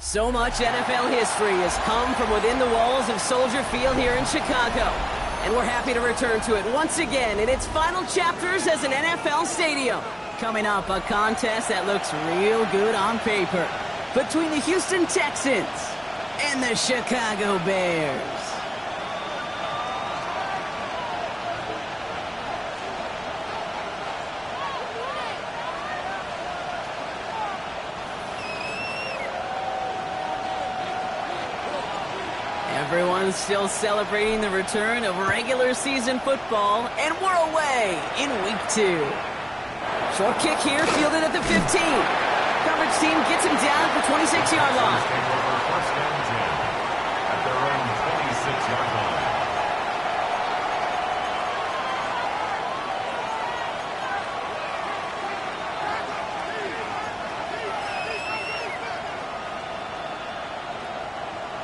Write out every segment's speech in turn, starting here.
So much NFL history has come from within the walls of Soldier Field here in Chicago. And we're happy to return to it once again in its final chapters as an NFL stadium. Coming up, a contest that looks real good on paper between the Houston Texans and the Chicago Bears. Everyone's still celebrating the return of regular season football, and we're away in week 2. Short kick here, fielded at the 15. Coverage team gets him down at the 26-yard line. First down 10 at their own 26-yard line.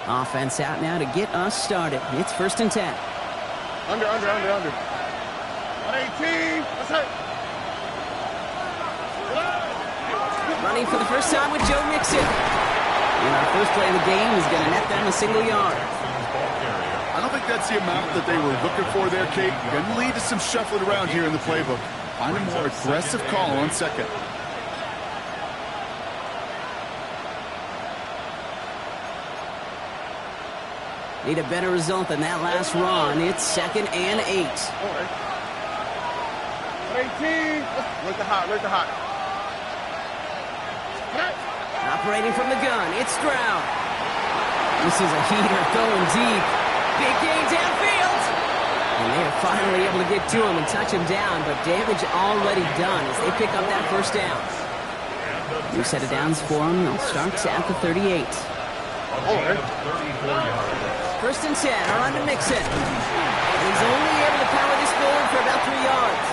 Offense out now to get us started. It's 1st and 10. Under. 118. That's it. Running for the first time with Joe Mixon. And our first play of the game is going to net them a single yard. I don't think that's the amount that they were looking for there, Kate. Going to lead to some shuffling around here in the playbook. Find a more aggressive call on second. Need a better result than that last run. It's 2nd and 8. 118. Look the hot. Operating from the gun, it's Stroud. This is a heater going deep. Big gain downfield. And they are finally able to get to him and touch him down, but damage already done as they pick up that first down. New set of downs for them. They'll start at the 38. 1st and 10, around to Mixon. And he's only able to power this forward for about 3 yards.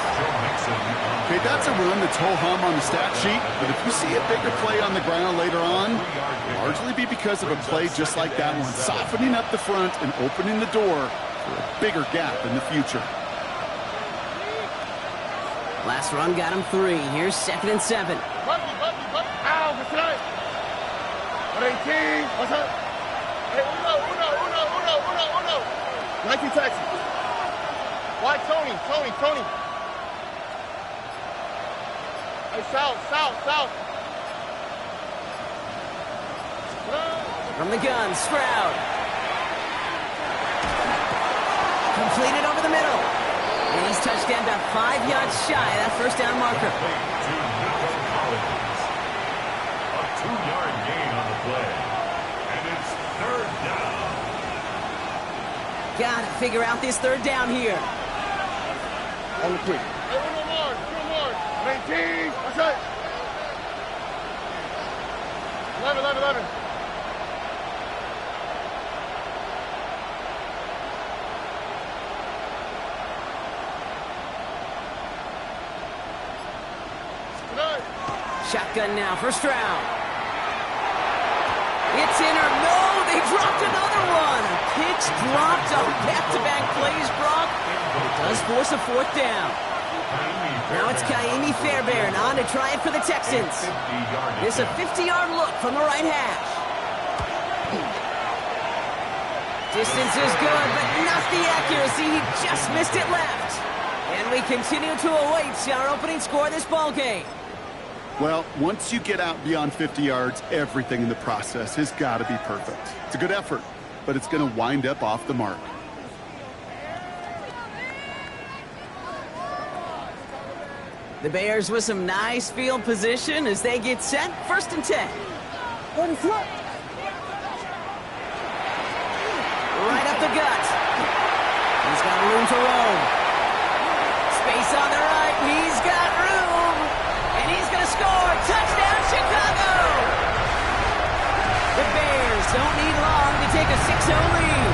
Okay, that's a run that's ho-hum on the stat sheet, but if you see a bigger play on the ground later on, it'll largely be because of a play just like that one, softening up the front and opening the door for a bigger gap in the future. Last run got him 3. Here's 2nd and 7. Ow, good tonight. 118. What's up? Hey, uno. 19 Texans. Why Tony? Hey, south. From the gun, Stroud. Completed over the middle. And he's touched down about 5 yards shy of that first down marker. A 2-yard gain on the play. And it's 3rd down. Got to figure out this 3rd down here. On the quick. Hey, uno more. 19. That's it. 11. Shotgun now for Stroud. It's in or no, they dropped another one. Pitch dropped on back-to-back plays, Brock. But it does force a 4th down. Now it's Kaimi Fairbairn on to try it for the Texans. It's a 50-yard look from the right hash. Distance is good, but not the accuracy. He just missed it left. And we continue to await our opening score of this ballgame. Well, once you get out beyond 50 yards, everything in the process has got to be perfect. It's a good effort, but it's going to wind up off the mark. The Bears with some nice field position as they get set. 1st and 10. Right up the gut. He's got room to roam. Space on the right. He's got room. And he's going to score. Touchdown, Chicago! The Bears don't need long to take a 6-0 lead.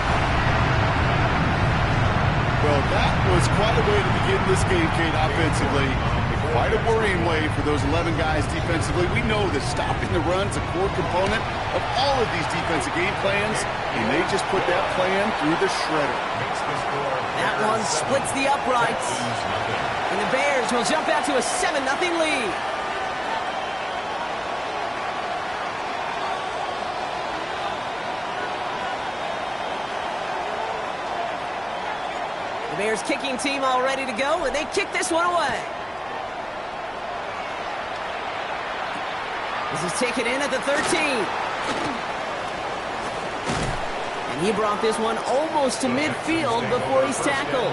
Well, that was quite a way to begin this game, Kate, offensively. Quite a worrying way for those 11 guys defensively. We know that stopping the run is a core component of all of these defensive game plans, and they just put that plan through the shredder. That one splits the uprights, and the Bears will jump out to a 7-0 lead. The Bears kicking team all ready to go, and they kick this one away. This is taken in at the 13. And he brought this one almost to midfield before he's tackled.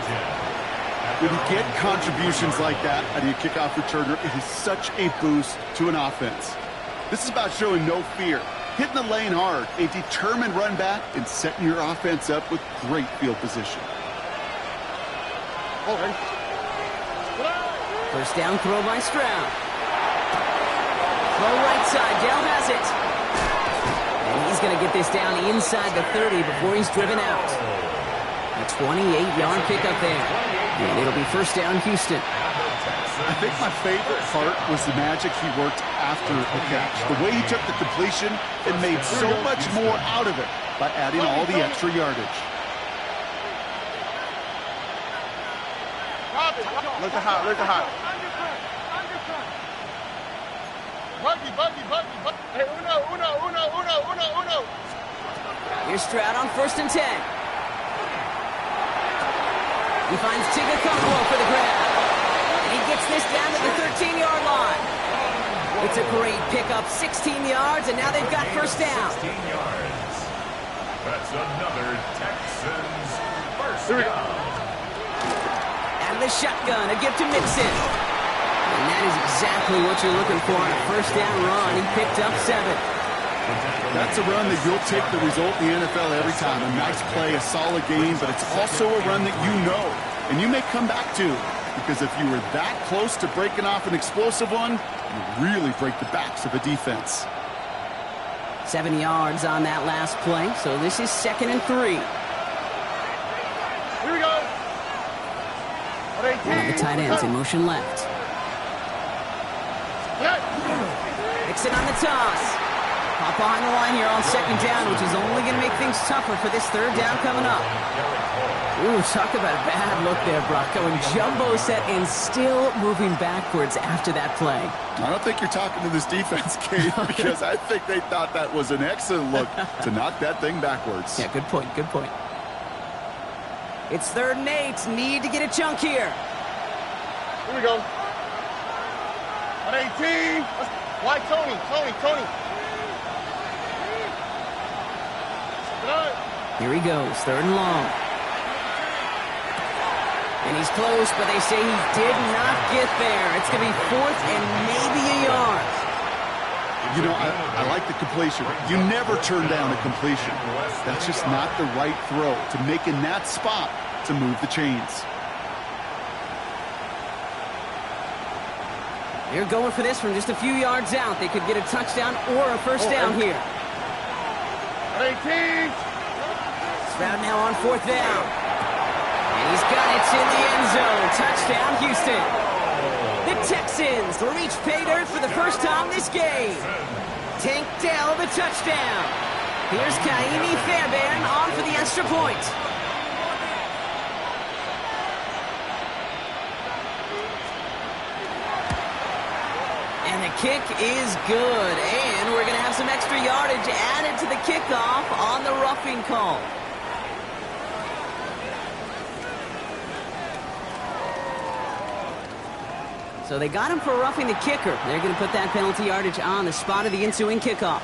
When you get contributions like that out of your kickoff returner, it is such a boost to an offense. This is about showing no fear, hitting the lane hard, a determined run back, and setting your offense up with great field position. First down throw by Stroud. Throw right side, Dale has it. And he's going to get this down inside the 30 before he's driven out. A 28-yard pickup there. And it'll be first down Houston. I think my favorite part was the magic he worked after the catch. The way he took the completion and made so much more out of it by adding all the extra yardage. Look at high, look at high. Buggy. Hey, uno. Here's Stroud on 1st and 10. He finds Tigakongwo for the grab. And he gets this down to the 13-yard line. It's a great pickup, 16 yards, and now they've got first down. 16 yards. That's another Texans first down. Out of the shotgun, a gift to Mixon. And that is exactly what you're looking for on a first down run. He picked up 7. That's a run that you'll take the result in the NFL every time. A nice play, a solid game, but it's also a run that you know and you may come back to, because if you were that close to breaking off an explosive one, you really break the backs of a defense. 7 yards on that last play, so this is 2nd and 3. Here we go. One of the tight ends in motion left. Mixon on the toss. Pop behind the line here on 2nd down, which is only going to make things tougher for this 3rd down coming up. Ooh, talk about a bad look there, Brock. Going jumbo set and still moving backwards after that play. I don't think you're talking to this defense, Kate, because I think they thought that was an excellent look to knock that thing backwards. Yeah, good point. It's 3rd and 8. Need to get a chunk here. Here we go. On 18. Why Tony? Here he goes, 3rd and long. And he's close, but they say he did not get there. It's going to be 4th and maybe a yard. You know, I like the completion. You never turn down a completion. That's just not the right throw to make in that spot to move the chains. They're going for this from just a few yards out. They could get a touchdown or a first down here. 18. Stroud now on 4th down. And he's got it in the end zone. Touchdown, Houston. The Texans reach pay dirt for the first time this game. Tank Dell the touchdown. Here's Kaimi Fairbairn on for the extra point. And the kick is good. And we're going to have some extra yardage added to the kickoff on the roughing call. So they got him for roughing the kicker. They're going to put that penalty yardage on the spot of the ensuing kickoff.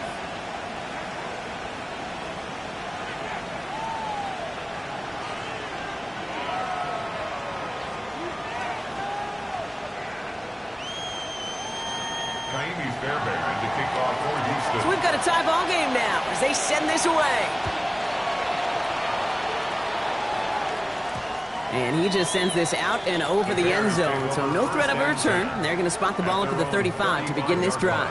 Kaimi Fairbairn to kick off for Houston. So we've got a tie ball game now as they send this away. And he just sends this out and over the end zone. So no threat of a return. They're going to spot the ball up at the 35 to begin this drive.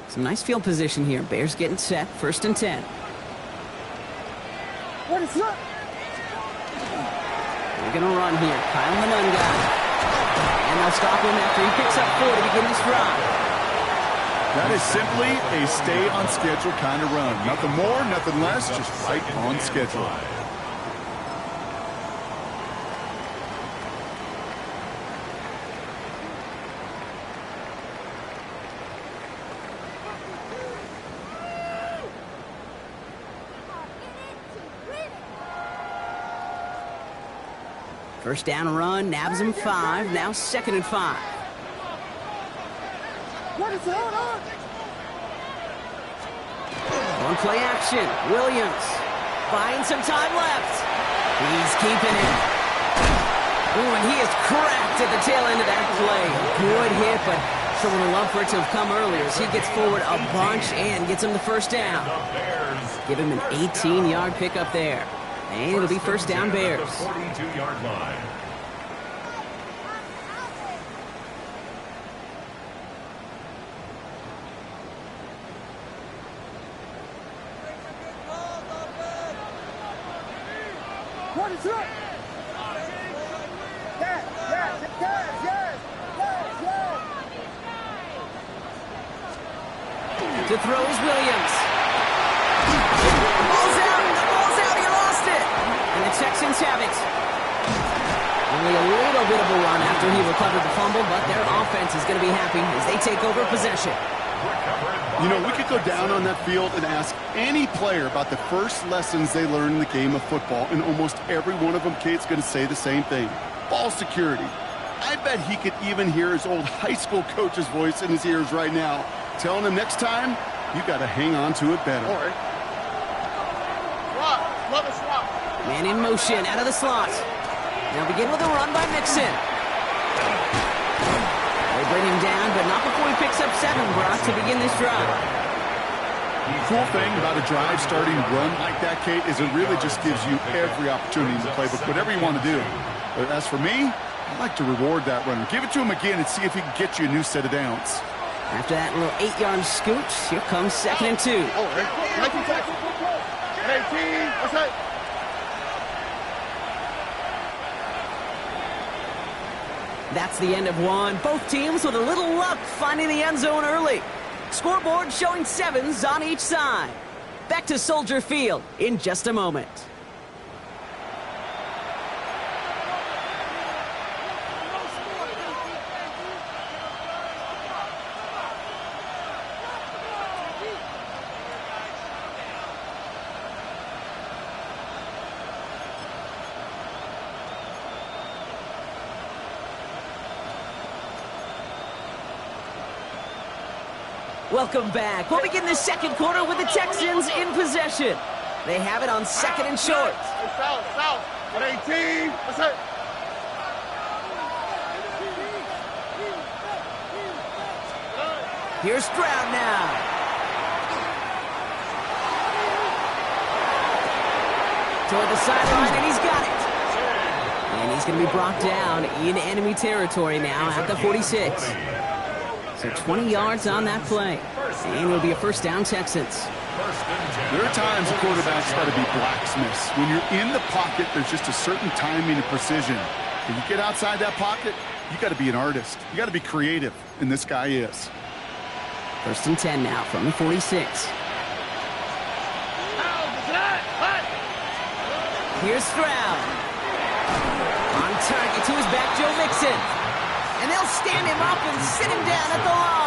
Some nice field position here. Bears getting set. 1st and 10. What is that? They're going to run here. Kyle Manunga. And they'll stop him after he picks up 4 to begin this drive. That is simply a stay-on-schedule kind of run. Nothing more, nothing less, just right on schedule. First down run, nabs him 5, now 2nd and 5. What is going on? On play action, Williams finds some time left. He's keeping it. Ooh, and he is cracked at the tail end of that play. Good hit, but sure would have loved for it to have come earlier as he gets forward a bunch and gets him the first down. Give him an 18-yard pickup there. And it'll be first down Bears. 42-yard line. What is up? Yes, yes, yes, yes, yes, yes. To throw is Williams. Ball's out. The ball's out. He lost it. And the Texans have it. Only a little bit of a run after he recovered the fumble, but their offense is going to be happy as they take over possession. You know, we could go down on that field and ask any player about the first lessons they learned in the game of football, and almost every one of them, Kate's going to say the same thing. Ball security. I bet he could even hear his old high school coach's voice in his ears right now, telling him next time, you got to hang on to it better. All right. Swap. Love a swap. Man in motion out of the slot. Now begin with a run by Mixon. They bring him down, but not before he picks up 7, Brock, to begin this drive. The cool thing about a drive starting run like that, Kate, is it really just gives you every opportunity in the playbook, whatever you want to do. But as for me, I like to reward that runner. Give it to him again and see if he can get you a new set of downs. After that little 8-yard scooch, here comes 2nd and 2. Oh, right. 19 seconds. 18. What's that? That's the end of one. Both teams with a little luck finding the end zone early. Scoreboard showing 7s on each side. Back to Soldier Field in just a moment. Welcome back. We'll begin the second quarter with the Texans in possession. They have it on 2nd and short. South, south. 18. What's that? Here's Stroud now. Toward the sideline, and he's got it. And he's going to be brought down in enemy territory now at the 46. So 20 yards on that play. And it'll be a first down, Texans. There are times a quarterback's got to be blacksmiths. When you're in the pocket, there's just a certain timing and precision. When you get outside that pocket, you got to be an artist. You got to be creative, and this guy is. 1st and 10 now from the 46. Here's Stroud. On target to his back, Joe Mixon. And they'll stand him up and sit him down at the line.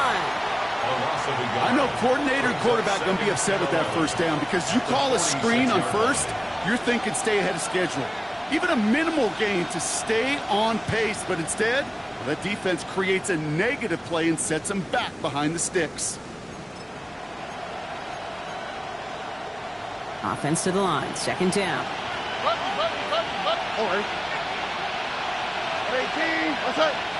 I know coordinator and quarterback going to be upset with that first down because you call a screen on first, you're thinking stay ahead of schedule. Even a minimal gain to stay on pace, but instead, that defense creates a negative play and sets them back behind the sticks. Offense to the line, 2nd down. All right. 18. What's that?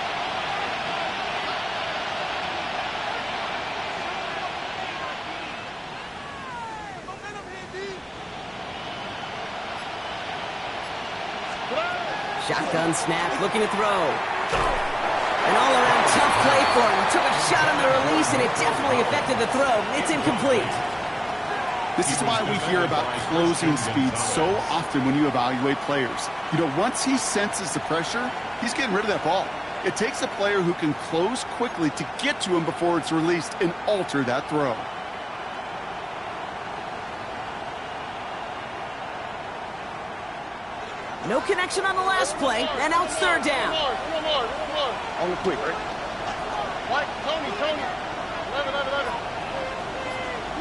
Shotgun snap, looking to throw. An all-around tough play for him. Took a shot on the release, and it definitely affected the throw. It's incomplete. This is why we hear about closing speed so often when you evaluate players. You know, once he senses the pressure, he's getting rid of that ball. It takes a player who can close quickly to get to him before it's released and alter that throw. No connection on the last play, and now it's third down. On the quick, right? White, Tony. 11.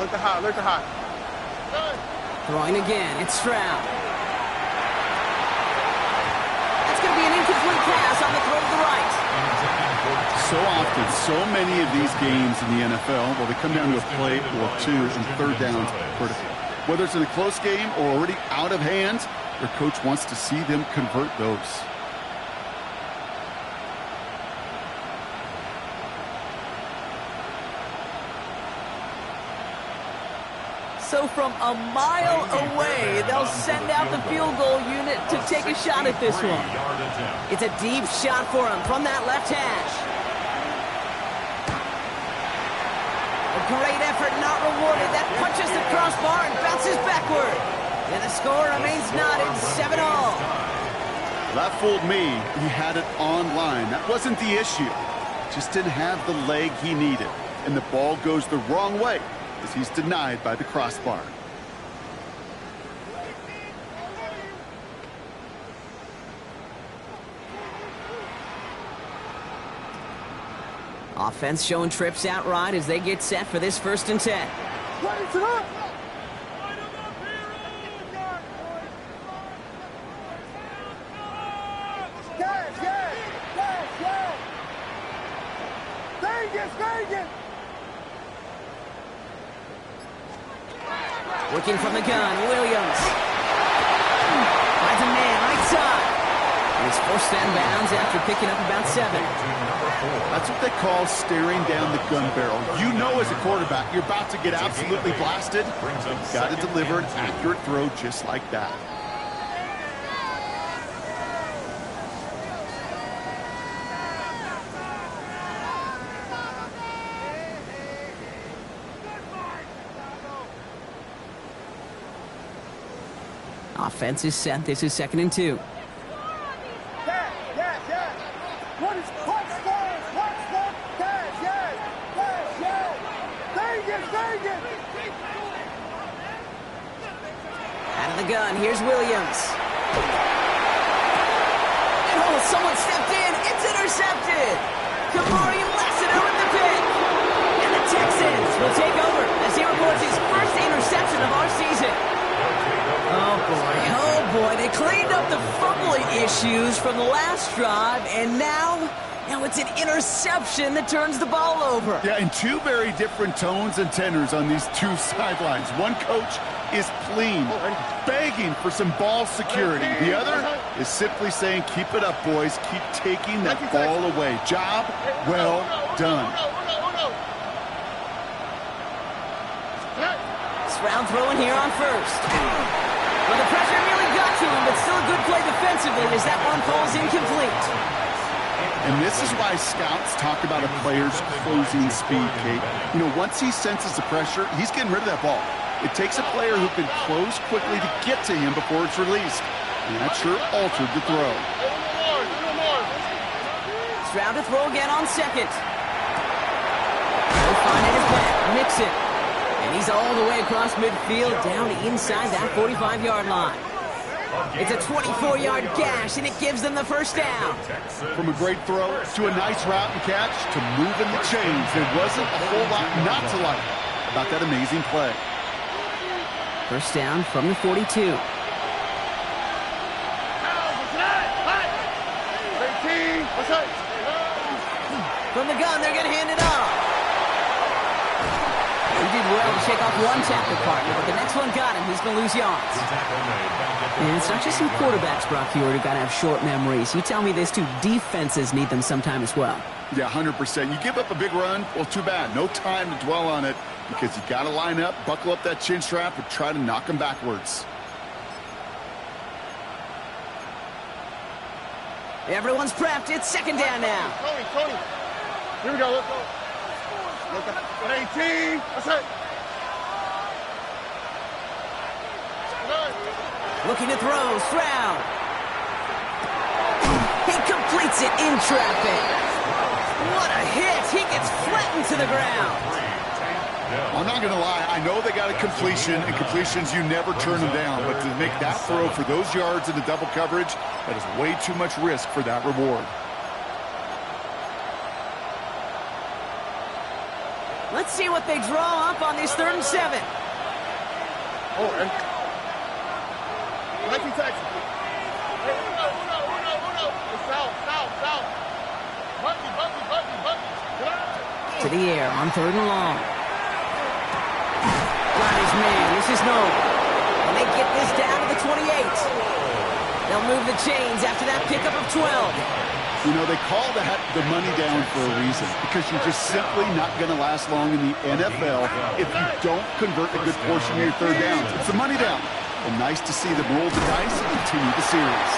Look to high. Throwing again, it's Stroud. That's going to be an incomplete pass on the throw to the right. So often, so many of these games in the NFL, well, they come down to a play or two and third downs critical. Whether it's in a close game or already out of hand, their coach wants to see them convert those. So from a mile away, they'll send out the field goal unit to take a shot at this one. It's a deep shot for him from that left hash. A great effort, not rewarded. That punches the crossbar and bounces backward. And the score remains knotted, 7-all. That fooled me. He had it online. That wasn't the issue. Just didn't have the leg he needed. And the ball goes the wrong way as he's denied by the crossbar. Offense showing trips out right as they get set for this 1st and 10. Working from the gun, Williams. Finds a man right side. And he's forced out of bounds after picking up about 7. That's what they call staring down the gun barrel. You know as a quarterback, you're about to get absolutely blasted. You've got to deliver an accurate throw just like that. Offense is set. This is 2nd and 2. Out of the gun, here's Williams. Oh, someone stepped in. It's intercepted. Kamari Lassiter with the pick. And the Texans will take over as he records his first interception of our season. Oh boy, they cleaned up the fumbling issues from the last drive, and now it's an interception that turns the ball over. Yeah, and two very different tones and tenors on these two sidelines. One coach is pleading, begging for some ball security. The other is simply saying, keep it up, boys. Keep taking that ball away. Job well done. Stroud throwing here on 1st. Well, the pressure nearly got to him, but still a good play defensively as that one falls incomplete. And this is why scouts talk about a player's closing speed, Kate. You know, once he senses the pressure, he's getting rid of that ball. It takes a player who can close quickly to get to him before it's released. And that sure altered the throw. Stroud to throw again on 2nd. He'll find it his back, mix it. And he's all the way across midfield down inside that 45-yard line. It's a 24-yard gash, and it gives them the 1st down. From a great throw to a nice route and catch to moving the chains, there wasn't a whole lot not to like about that amazing play. 1st down from the 42. From the gun, they're going to hand it off. He did well to shake off one tackle partner, but the next one got him. He's going to lose yards. And it's not just some quarterbacks, Brock Huard, who got to have short memories. You tell me this too, defenses need them sometime as well. Yeah, 100%. You give up a big run, well, too bad. No time to dwell on it because you got to line up, buckle up that chin strap, and try to knock them backwards. Everyone's prepped. It's 2nd down now. Tony. Here we go. Let's go. 18. That's it. Looking to throw. Stroud. He Completes it in traffic. What a hit. He gets flattened to the ground. I'm not going to lie. I know they got a completion, and completions, you never turn them down. But to make that throw for those yards in the double coverage, that is way too much risk for that reward. Let's see what they draw up on this 3rd and 7. Oh, and 19 Texans. Hey, uno. South. Bucky. To the air on 3rd and long. Got his man. This is no. And they get this down to the 28. They'll move the chains after that pickup of 12. You know, they call that the money down for a reason, because you're just simply not going to last long in the NFL if you don't convert a good portion of your 3rd downs. It's the money down. And nice to see them roll the dice and continue the series.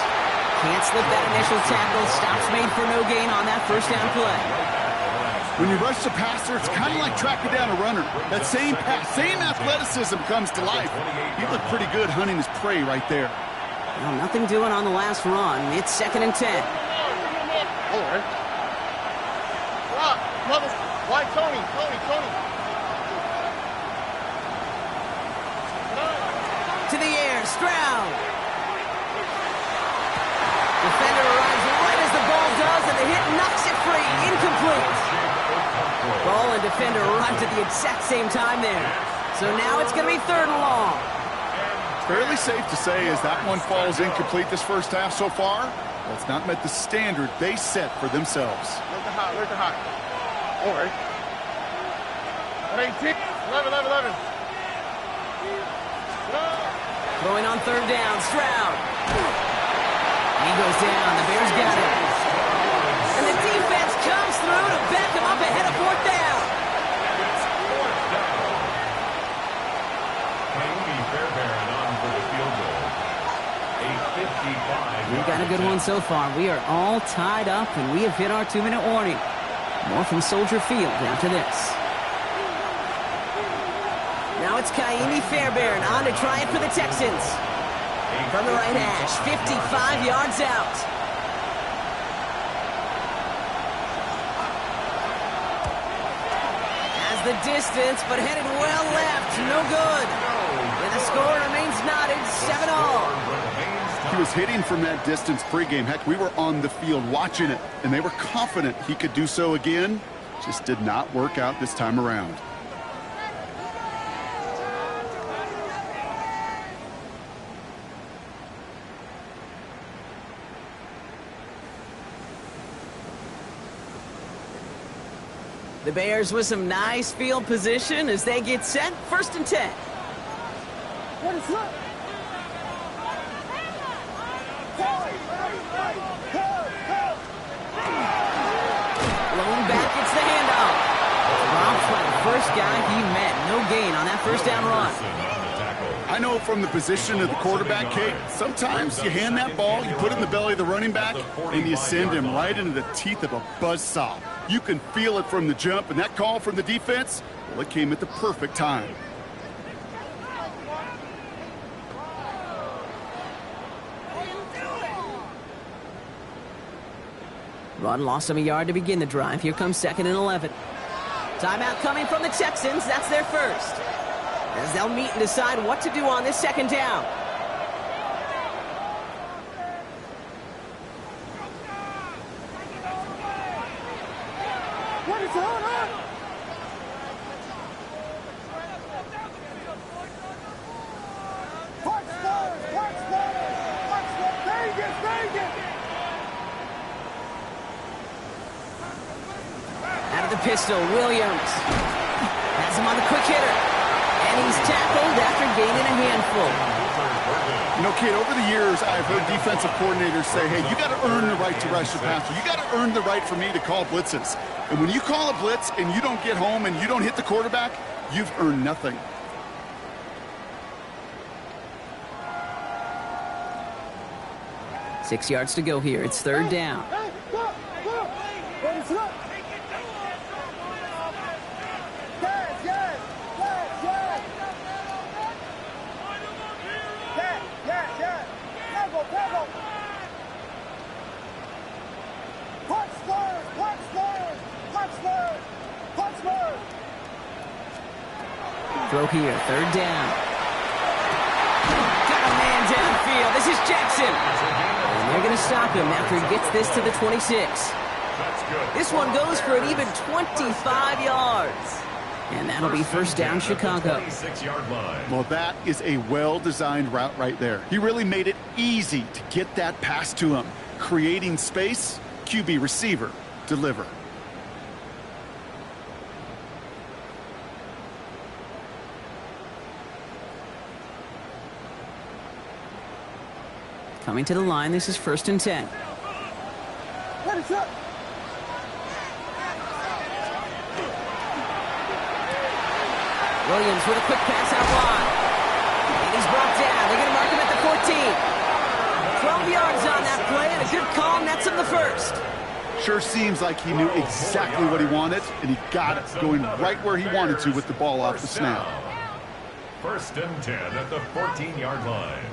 Can't slip that initial tackle. Stops made for no gain on that 1st down play. When you rush the passer, it's kind of like tracking down a runner. That same pass, same athleticism comes to life. He looked pretty good hunting his prey right there. Well, nothing doing on the last run. It's 2nd and 10. All right. Why Tony? To the air, Stroud. Defender arrives right as the ball does, and the hit knocks it free. Incomplete. Ball and defender arrived at the exact same time there. So now it's going to be 3rd and long. Fairly safe to say as that one falls incomplete this first half so far, well, it's not met the standard they set for themselves. Where's the hot? All right. 18. 11. Throwing on 3rd down, Stroud. He goes down. The Bears got him. And the defense comes through to back him up ahead of 4th down. We got a good one so far. We are all tied up, and we have hit our 2-minute warning. More from Soldier Field after this. Now it's Kaimi Fairbairn on to try it for the Texans. From the right hash, 55 yards out. Has the distance, but headed well left. No good. And the score remains knotted, 7-all. He was hitting from that distance pregame. Heck, we were on the field watching it, and they were confident he could do so again. Just did not work out this time around. The Bears with some nice field position as they get set. 1st and 10. What is up? Blown back, it's the handoff. Dropped by the first guy he met. No gain on that 1st down run. I know from the position of the quarterback, Kate, sometimes you hand that ball, you put it in the belly of the running back, and you send him right into the teeth of a buzzsaw. You can feel it from the jump, and that call from the defense, well, it came at the perfect time. Run lost him a yard to begin the drive. Here comes 2nd and 11. Timeout coming from the Texans. That's their first. As they'll meet and decide what to do on this 2nd down. What is going on? Out of the pistol, Williams has him on the quick hitter. And he's tackled after gaining a handful. You know, Kate, over the years, I've heard defensive coordinators say, hey, you got to earn the right to rush the passer. You got to earn the right for me to call blitzes. And when you call a blitz and you don't get home and you don't hit the quarterback, you've earned nothing. Six yards to go here. It's 3rd down. here. Third down. Got a man downfield. This is Jackson. And they're going to stop him after he gets this to the 26. This one goes for an even 25 yards. And that'll be first down, Chicago. Well, that is a well-designed route right there. He really made it easy to get that pass to him. Creating space, QB receiver, deliver. Coming to the line, this is first and 10. Williams with a quick pass out wide. And he's brought down. They're going to mark him at the 14. 12 yards on that play, and a good call nets him the first. Sure seems like he knew exactly what he wanted, and he got it going right where he wanted to with the ball off the snap. First and 10 at the 14-yard line.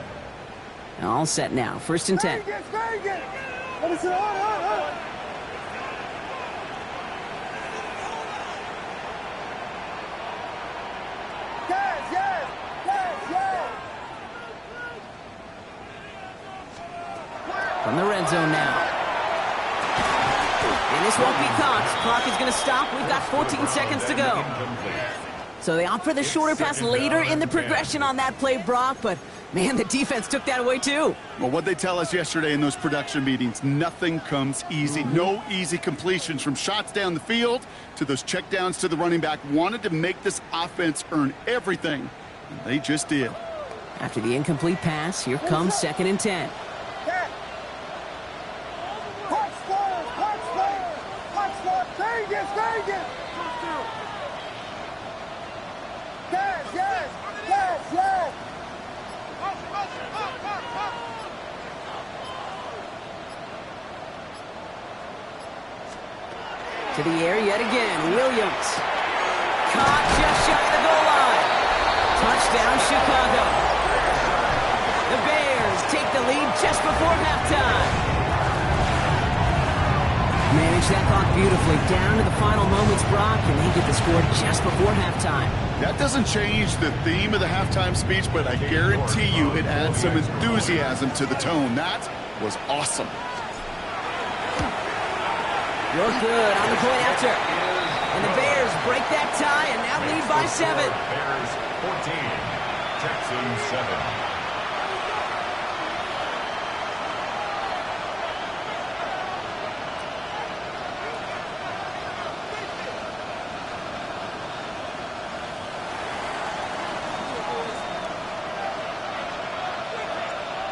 All set now. First and 10. From the red zone now. And this won't be caught. Clock is going to stop. We've got 14 seconds to go. So they opt for the shorter pass later in the progression on that play, Brock, but man, the defense took that away too. Well, what they tell us yesterday in those production meetings, nothing comes easy. No easy completions from shots down the field to those checkdowns to the running back. Wanted to make this offense earn everything, and they just did. After the incomplete pass, here comes second and 10. To the air yet again, Williams. Caught just shy of the goal line. Touchdown, Chicago. The Bears take the lead just before halftime. Manage that clock beautifully down to the final moments, Brock, and they get the score just before halftime. That doesn't change the theme of the halftime speech, but I guarantee you it adds some enthusiasm to the tone. That was awesome. You're good on the point after. And the Bears break that tie and now lead by 7. Bears 14, Texans 7.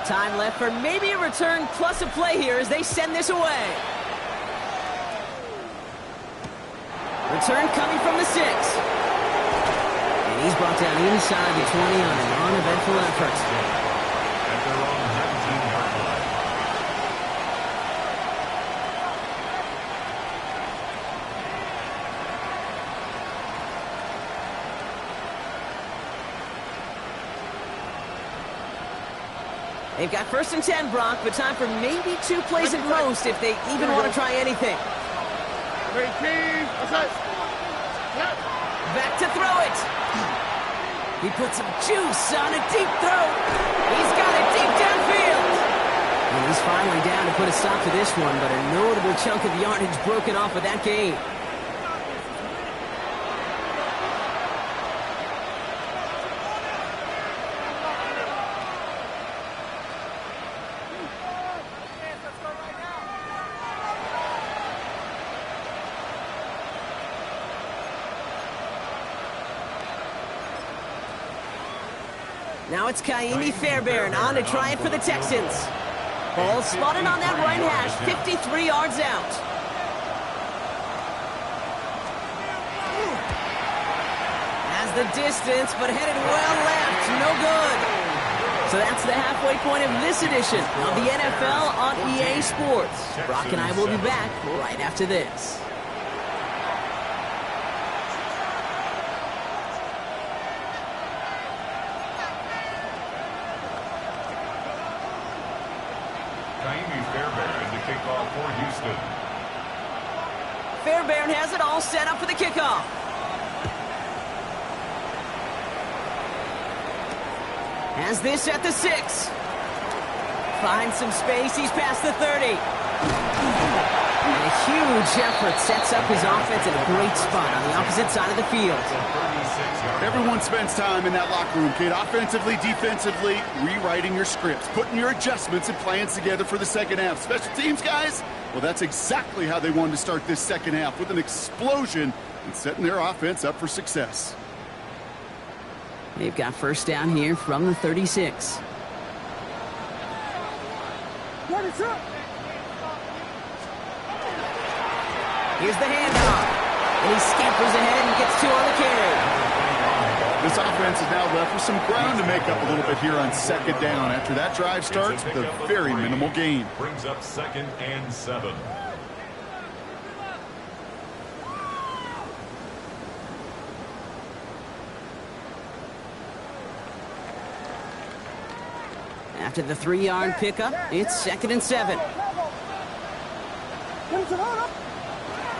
Time left for maybe a return plus a play here as they send this away. Return coming from the 6. And he's brought down inside the 20 on an uneventful effort. At their own 19-yard line. They've got first and 10, Brock, but time for maybe 2 plays at most if they even want to try anything. Back to throw it. He puts some juice on a deep throw. He's got it deep downfield. And he's finally down to put a stop to this one, but a notable chunk of yardage broken off of that game. Now it's Kaimi Fairbairn on to try it for the Texans. Ball spotted on that right hash, 53 yards out. Has the distance, but headed well left, no good. So that's the halfway point of this edition of the NFL on EA Sports. Brock and I will be back right after this. Fairbairn has it all set up for the kickoff. Has this at the 6. Finds some space. He's past the 30. And a huge effort sets up his offense in a great spot on the opposite side of the field. Everyone spends time in that locker room, kid. Offensively, defensively, rewriting your scripts, putting your adjustments and plans together for the second half. Special teams, guys, well, that's exactly how they wanted to start this second half, with an explosion and setting their offense up for success. They've got first down here from the 36. Here's the handoff. And he scampers ahead and gets 2 on the carry. This offense is now left with some ground to make up a little bit here on second down after that drive starts with a very minimal gain. Brings up 2nd and 7. After the 3-yard pickup, it's 2nd and 7.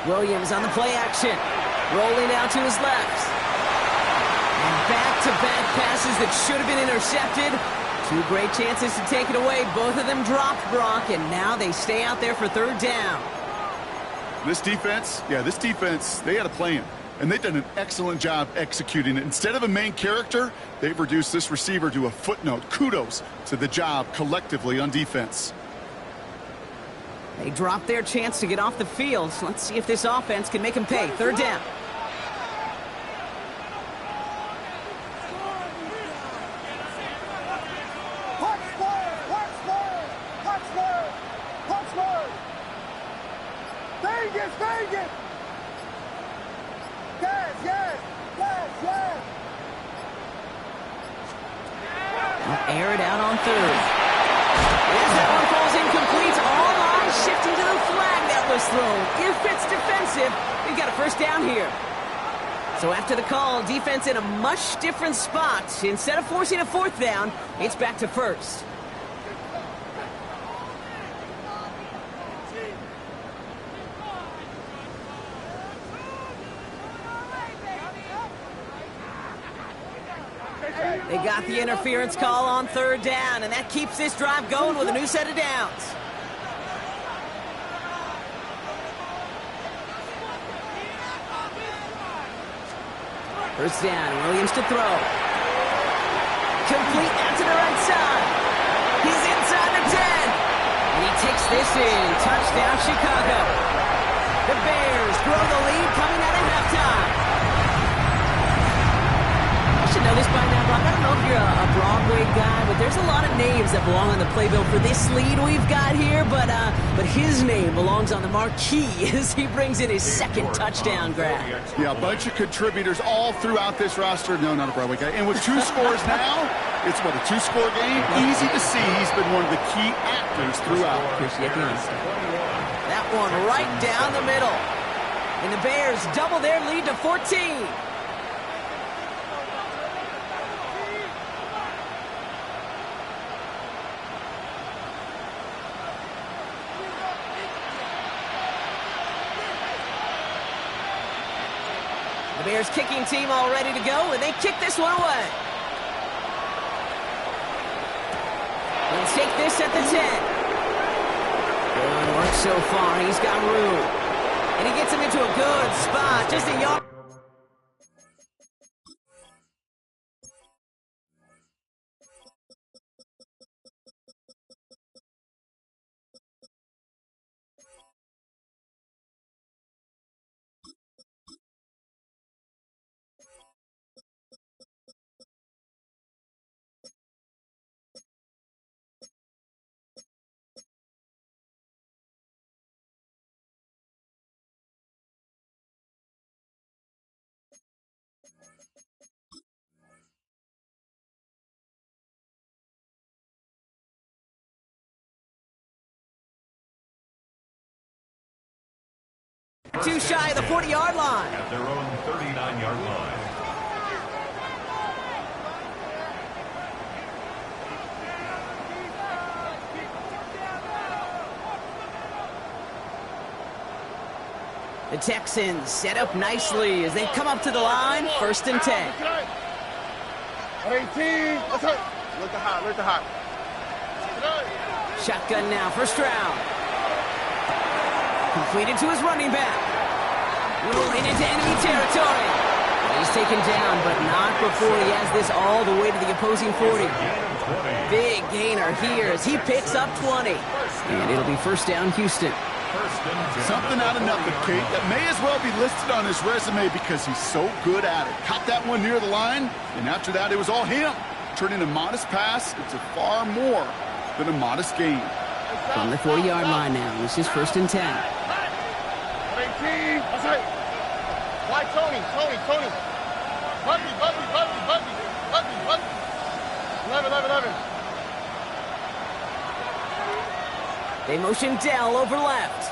Williams on the play action. Rolling out to his left. And back-to-back passes that should have been intercepted. 2 great chances to take it away. Both of them dropped, Brock, and now they stay out there for 3rd down. This defense, they had a plan. And they've done an excellent job executing it. Instead of a main character, they've reduced this receiver to a footnote. Kudos to the job collectively on defense. They dropped their chance to get off the field. So let's see if this offense can make them pay. 3rd down. Air it out on 3rd. As that one falls incomplete, all eyes shifting to the flag that was thrown. If it's defensive, we've got a first down here. So after the call, defense in a much different spot. Instead of forcing a 4th down, it's back to 1st. They got the interference call on 3rd down, and that keeps this drive going with a new set of downs. First down, Williams to throw. Complete out to the right side. He's inside the 10. And he takes this in. Touchdown, Chicago. The Bears grow the lead coming out of halftime. You should know this by now, Brock. I don't know if you're a Broadway guy, but there's a lot of names that belong on the playbill for this lead we've got here, but his name belongs on the marquee as he brings in his 2nd touchdown grab. Yeah, a bunch of contributors all throughout this roster. No, not a Broadway guy. And with 2 scores now, it's what, a 2-score game? Easy to see he's been one of the key actors throughout. That one right down the middle. And the Bears double their lead to 14. The Bears kicking team all ready to go, and they kick this one away. Let's take this at the 10. Good work so far. He's got room. And he gets him into a good spot. Just a yard. Too shy of the 40-yard line. At their own 39-yard line. The Texans set up nicely as they come up to the line. 1st and 10. 18. Let's hurt. Look the hot, look the hot. Shotgun now, first round. Completed to his running back. Rolling into enemy territory. He's taken down, but not before he has this all the way to the opposing 40. Big gainer here as he picks up 20. And it'll be first down, Houston. Something out of nothing, Kate. That may as well be listed on his resume because he's so good at it. Caught that one near the line, and after that, it was all him. Turning a modest pass into far more than a modest gain. From the 40-yard line now, this is first and 10. 18, that's right. Why Tony? Buggy. 11. They motion Dell over left.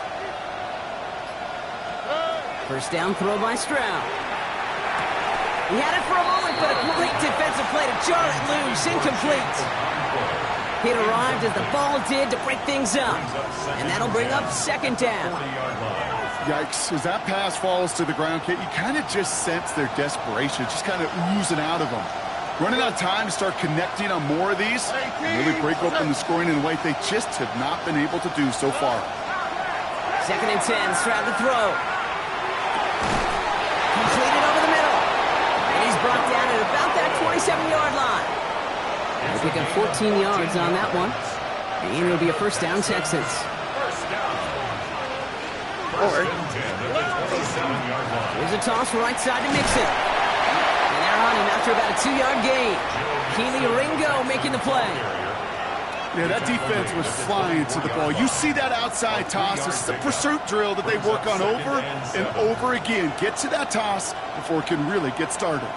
First down throw by Stroud. He had it for a moment, but a great defensive play to jar it loose. Incomplete. It arrived as the ball did to break things up. And that'll bring up second down. Yikes. As that pass falls to the ground, Kate, you kind of just sense their desperation, just kind of oozing out of them. Running out of time to start connecting on more of these and really break open the scoring in a way they just have not been able to do so far. Second and 10, Stroud to throw. Completed over the middle. And he's brought down at about that 27-yard line. They'll pick up 14 yards on that one. And it'll be a first down, Texans. Here's a toss right side to Mixon. And they're on him after about a 2-yard gain. Keely Ringo making the play. Yeah, that defense was flying to the ball. You see that outside toss. This is a pursuit drill that they work on over and over again. Get to that toss before it can really get started.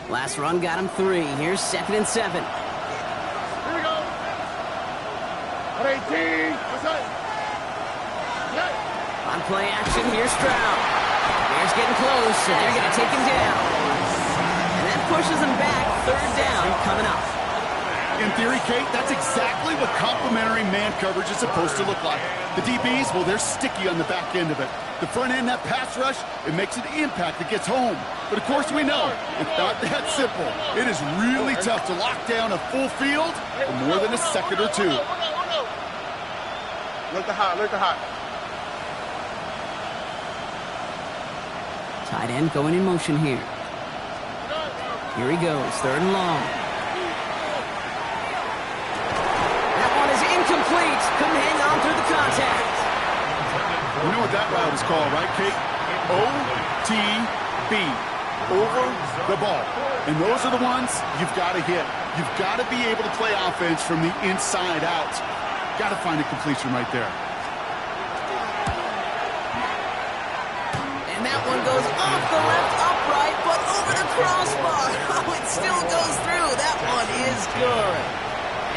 Last run got him 3. Here's second and 7. Here we go. 18, that's right. On play action, here's Stroud. Bears getting close, and they're going to take him down. And that pushes him back. Third down coming up. In theory, Kate, that's exactly what complementary man coverage is supposed to look like. The DBs, well, they're sticky on the back end of it. The front end, that pass rush, it makes an impact that gets home. But of course we know, it's not that simple. It is really tough to lock down a full field for more than a second or two. Look the hot. Tight end going in motion here. Here he goes, third and long. That one is incomplete. Couldn't hang on through the contact. You know what that route is called, right, Kate? OTB. Over the ball. And those are the ones you've got to hit. You've got to be able to play offense from the inside out. Got to find a completion right there. And that one goes off the left upright, but over the crossbar. Oh, it still goes through. That one is good.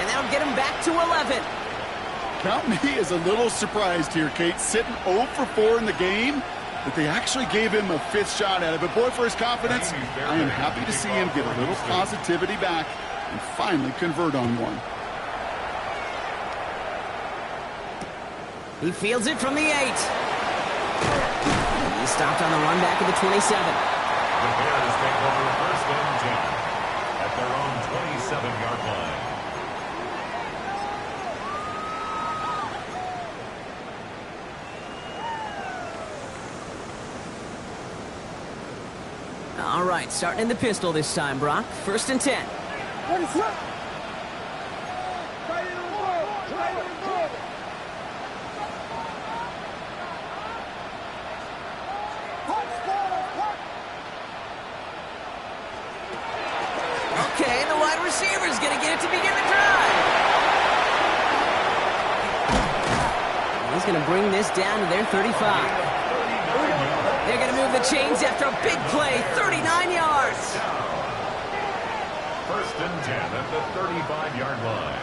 And that'll get him back to 11. Count me as a little surprised here, Kate. Sitting 0 for 4 in the game, but they actually gave him a 5th shot at it. But boy, for his confidence, I am happy to see him get a little positivity back and finally convert on one. He fields it from the 8. He stopped on the run back at the 27. The Bears take over first and 10 at their own 27-yard line. All right, starting in the pistol this time, Brock. First and 10. Okay, the wide receiver's going to get it to begin the drive. He's going to bring this down to their 35. They're going to move the chains after a big play, 39 yards. First and 10 at the 35-yard line.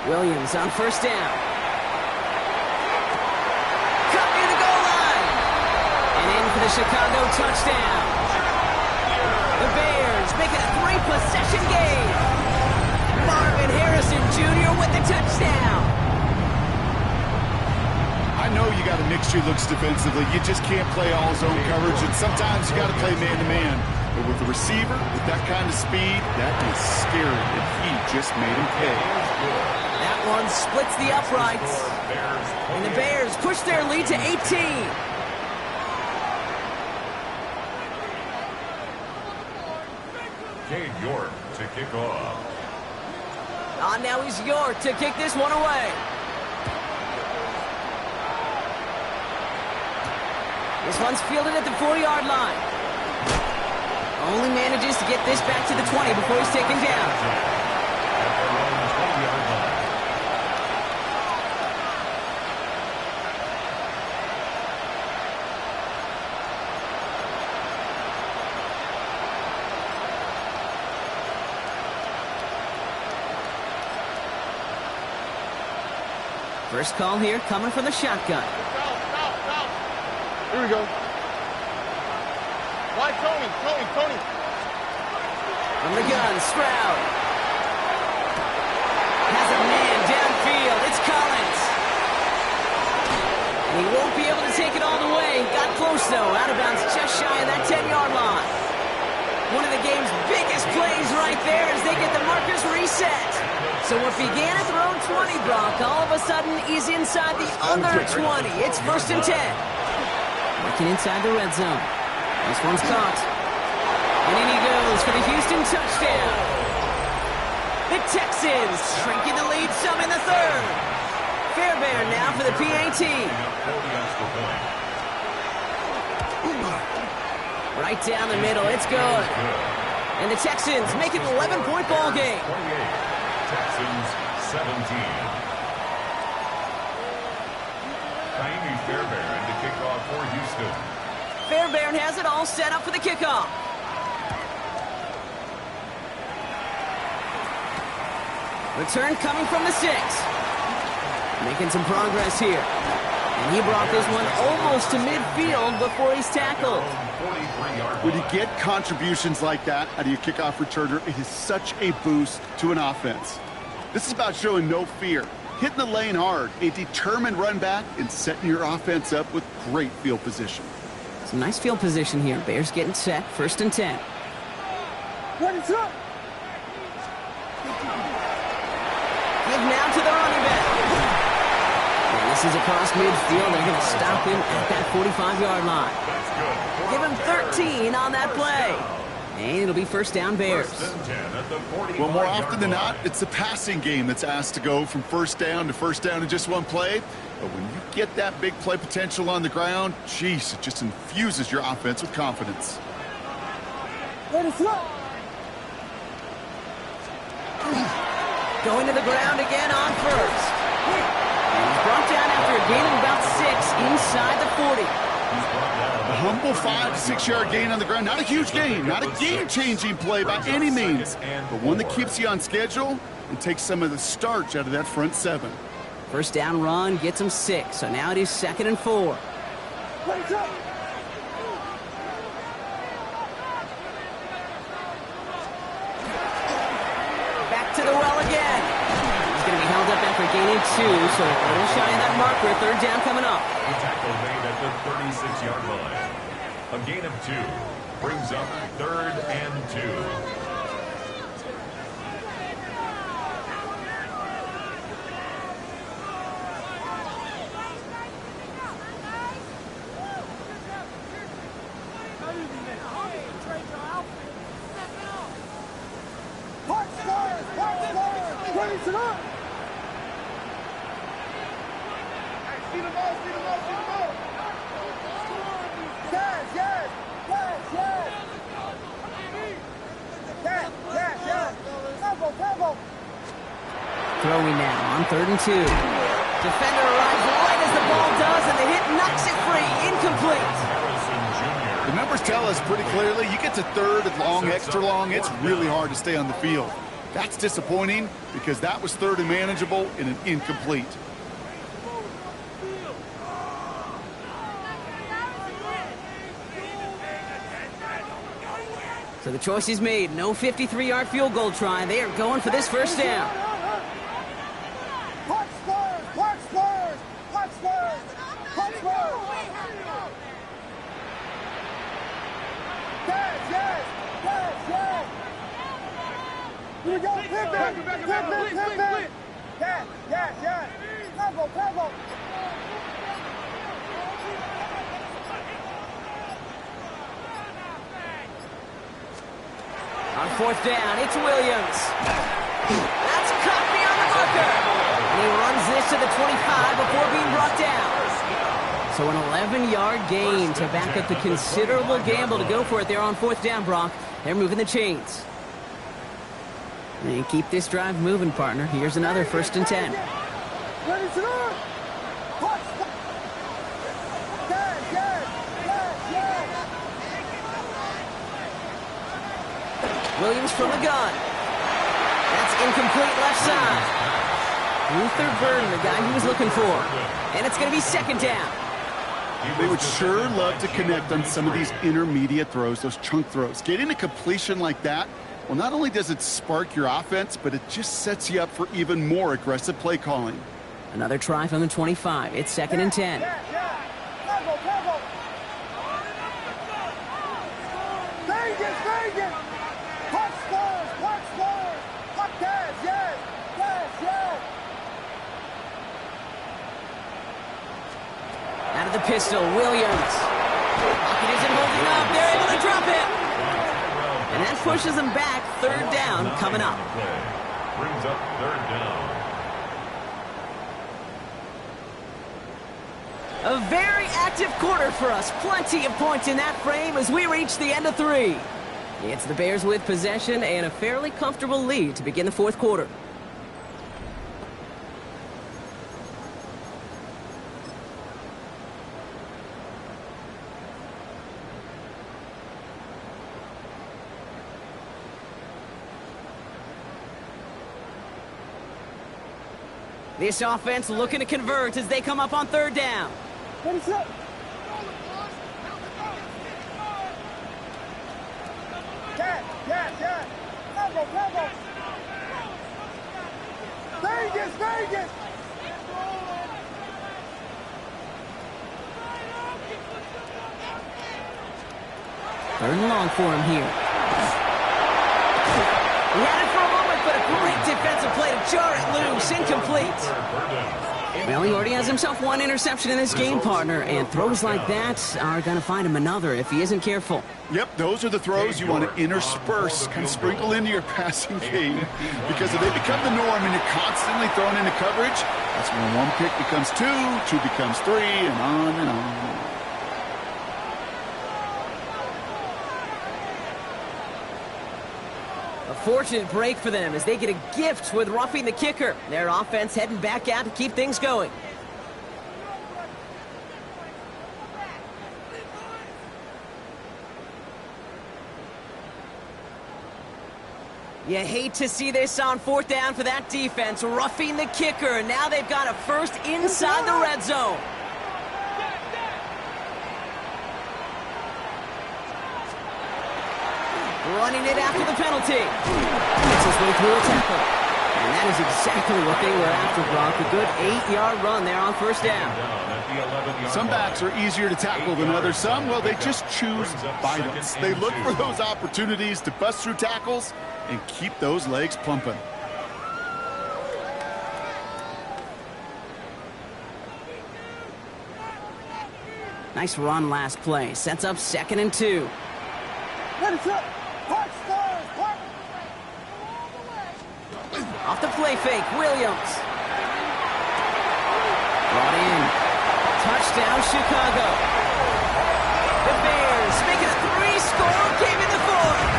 Williams on first down. Chicago touchdown. The Bears make it a 3-possession game. Marvin Harrison Jr. with the touchdown. I know you got to mix your looks defensively. You just can't play all zone coverage, and sometimes you got to play man-to-man. But with the receiver, with that kind of speed, that is scary, and he just made him pay. That one splits the uprights. And the Bears push their lead to 18. Cade York to kick off. Now he's York to kick this one away. This one's fielded at the 40-yard line. Only manages to get this back to the 20 before he's taken down. At their own 20-yard line. First call here coming from the shotgun. Here we go. Why Tony? From the gun, Stroud. Has a man downfield. It's Collins. And he won't be able to take it all the way. Got close, though. Out of bounds just shy of that 10-yard line. One of the game's biggest plays right there as they get the markers reset. So what began at their own 20, Brock, all of a sudden is inside the other 20. It's 1st and 10. Working inside the red zone. This one's caught. And in he goes for the Houston touchdown. The Texans shrinking the lead some in the 3rd. Fairbairn now for the PAT. Right down the middle. It's good. And the Texans make it an 11-point ball game. Texans 17. Fairbairn to kick off for Houston. Fairbairn has it all set up for the kickoff. Return coming from the 6. Making some progress here. And he brought this one almost to midfield before he's tackled. When you get contributions like that out of your kickoff returner, it is such a boost to an offense. This is about showing no fear, hitting the lane hard, a determined run back, and setting your offense up with great field position. Some nice field position here. Bears getting set. 1st and 10. What is up? Give now to the running back. And this is across midfield. They're going to stop him at that 45-yard line. Give him 13 on that play. And it'll be 1st down Bears. Well, more often than not, it's the passing game that's asked to go from 1st down to 1st down in just one play. But when you get that big play potential on the ground, geez, it just infuses your offense with confidence. Going to the ground again on 1st. And he's brought down after a gain of about 6 inside the 40. A humble 5 to 6 yard gain on the ground. Not a huge gain, not a game-changing play by any means, but one that keeps you on schedule and takes some of the starch out of that front 7. 1st down run gets him 6, so now it is 2nd and 4. Back to the well again. He's going to be held up after gaining 2, so a little shy of that marker. 3rd down coming up. The tackle made at the 36-yard line. A gain of 2 brings up 3rd and 2. Throwing now on 3rd and 2. Defender arrives right as the ball does, and the hit knocks it free. Incomplete. The numbers tell us pretty clearly, you get to 3rd and long, extra long, it's really hard to stay on the field. That's disappointing because that was 3rd and manageable in an incomplete. So the choice is made. No 53-yard field goal try. They are going for this first down. Punch Spurs! Punch Spurs! Punch Spurs! Punch Spurs! Yes, yes! Yes, yes! Here we go! Pivot! Yes, yes, yes! Pebble! On fourth down, it's Williams. That's caught beyond the marker. And he runs this to the 25 before being brought down. So an 11-yard gain to back up the considerable gamble to go for it there on fourth down, Brock. They're moving the chains. And keep this drive moving, partner. Here's another 1st and 10. Ready to run! Punch! Yes! Williams from the gun. That's incomplete left side. Luther Burden, the guy he was looking for. And it's going to be 2nd down. They would sure love to connect on some of these intermediate throws, those chunk throws. Getting a completion like that, well, not only does it spark your offense, but it just sets you up for even more aggressive play calling. Another try from the 25. It's 2nd and 10. Pebble! Vegas! Punch Spurs! Punch yes! Out of the pistol, Williams. Pocket isn't holding up. They're able to drop it. And that pushes them back. 3rd down coming up. Brings up 3rd down. A very active quarter for us. Plenty of points in that frame as we reach the end of 3. It's the Bears with possession and a fairly comfortable lead to begin the 4th quarter. This offense looking to convert as they come up on 3rd down. Ready, set! Yes! Pebble! Vegas! 3rd and long for him here. He had it for a moment, but a great defensive play to jar it loose. Incomplete. Well, he already has himself 1 interception in this game, partner, and throws like that are going to find him another if he isn't careful. Yep, those are the throws you want to intersperse, kind of sprinkle into your passing game, because if they become the norm and you're constantly thrown into coverage, that's when 1 pick becomes 2, 2 becomes 3, and on and on. A fortunate break for them as they get a gift with roughing the kicker. Their offense heading back out to keep things going. You hate to see this on 4th down for that defense, roughing the kicker. Now they've got a first inside the red zone. Running it after the penalty. Gets his way through a tackle. And that is exactly what they were after, Brock. A good 8-yard run there on 1st down. Some backs are easier to tackle than others. Some, well, they just choose violence. They look for those opportunities to bust through tackles and keep those legs pumping. Nice run last play. Sets up 2nd and 2. Ready, set! Punch Spurs! Punch! Off the play fake, Williams. Brought in. Touchdown, Chicago. The Bears making a 3-score game in the 4th.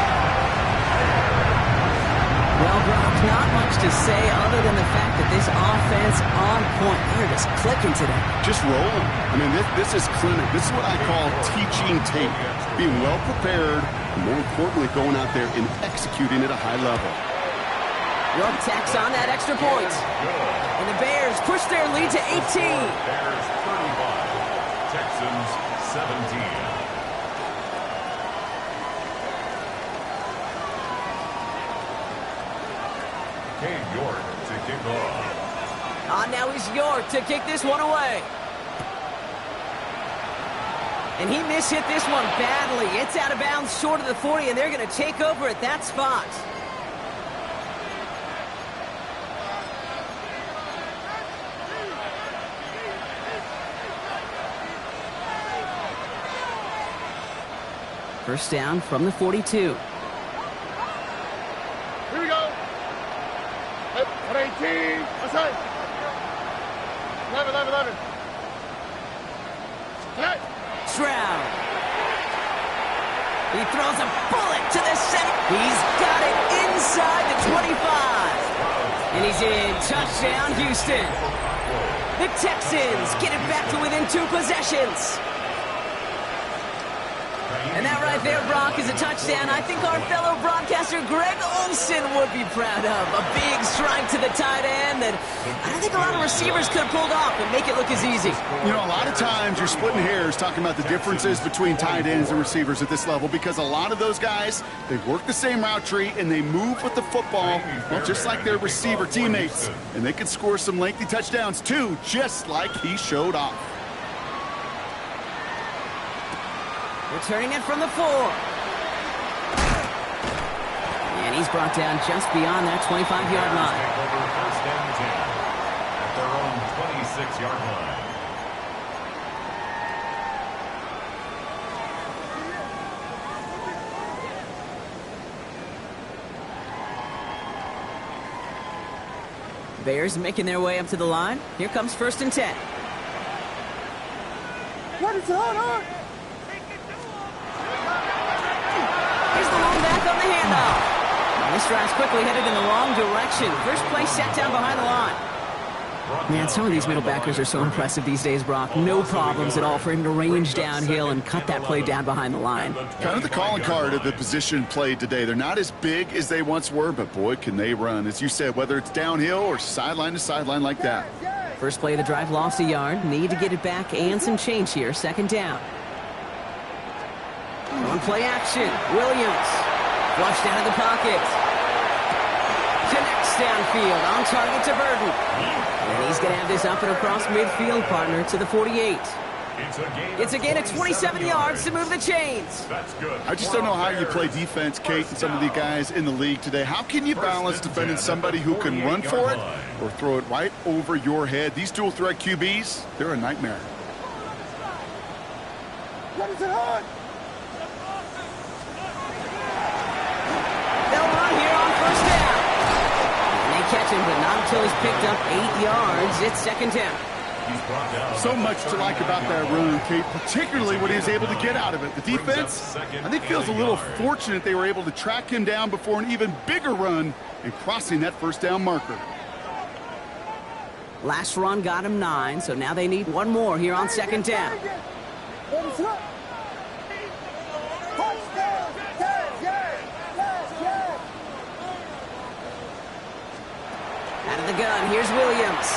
Well, Brock, not much to say other than the fact that this offense on point. They're just clicking today. Just rolling. I mean, this is clinic. This is what I call teaching tape. Being well prepared, and more importantly, going out there and executing at a high level. York tacks on that extra point. And the Bears push their lead to 18. Bears 35, Texans 17. kickoff. Now he's York to kick this one away. And he mishit this one badly. It's out of bounds short of the 40, and they're going to take over at that spot. First down from the 42. Here we go. 18. Outside. 11. Hey. Stroud. He throws a bullet to the center. He's got it inside the 25. And he's in. Touchdown, Houston. The Texans get it back to within 2 possessions. And that right there, Brock, is a touchdown I think our fellow broadcaster Greg Olsen would be proud of. A big strike to the tight end that I don't think a lot of receivers could have pulled off and make it look as easy. You know, a lot of times you're splitting hairs talking about the differences between tight ends and receivers at this level because a lot of those guys, they work the same route tree and they move with the football, well, just like their receiver teammates. And they can score some lengthy touchdowns too, just like he showed off. Returning it from the 4. And he's brought down just beyond that 25-yard line. First and 10 at their own 26-yard line. Bears making their way up to the line. Here comes first and 10. What is on? Here's the lone back on the handoff. And this drive's quickly headed in the wrong direction. First play set down behind the line. Man, some of these middle backers are so impressive these days, Brock. No problems at all for him to range downhill and cut that play down behind the line. Kind of the calling card of the position played today. They're not as big as they once were, but boy, can they run. As you said, whether it's downhill or sideline to sideline like that. First play of the drive lost a yard. Need to get it back and some change here. Second down. On play action. Williams. Flushed out of the pocket. Connects downfield. On target to Burton. And he's going to have this up and across midfield, partner, to the 48. It's a gain of 27 yards to move the chains. That's good. I just don't know how you play defense, Kate, and some of the guys in the league today. How can you balance defending somebody who can run for it or throw it right over your head? These dual threat QBs, they're a nightmare. What is it on? They'll run here on first down. And they catch him, but not until he's picked up 8 yards. It's second down. So much to like about that run, Kate, particularly what he was able to get out of it. The defense, I think, feels a little fortunate they were able to track him down before an even bigger run and crossing that first down marker. Last run got him 9, so now they need one more here on second down. Out of the gun, here's Williams.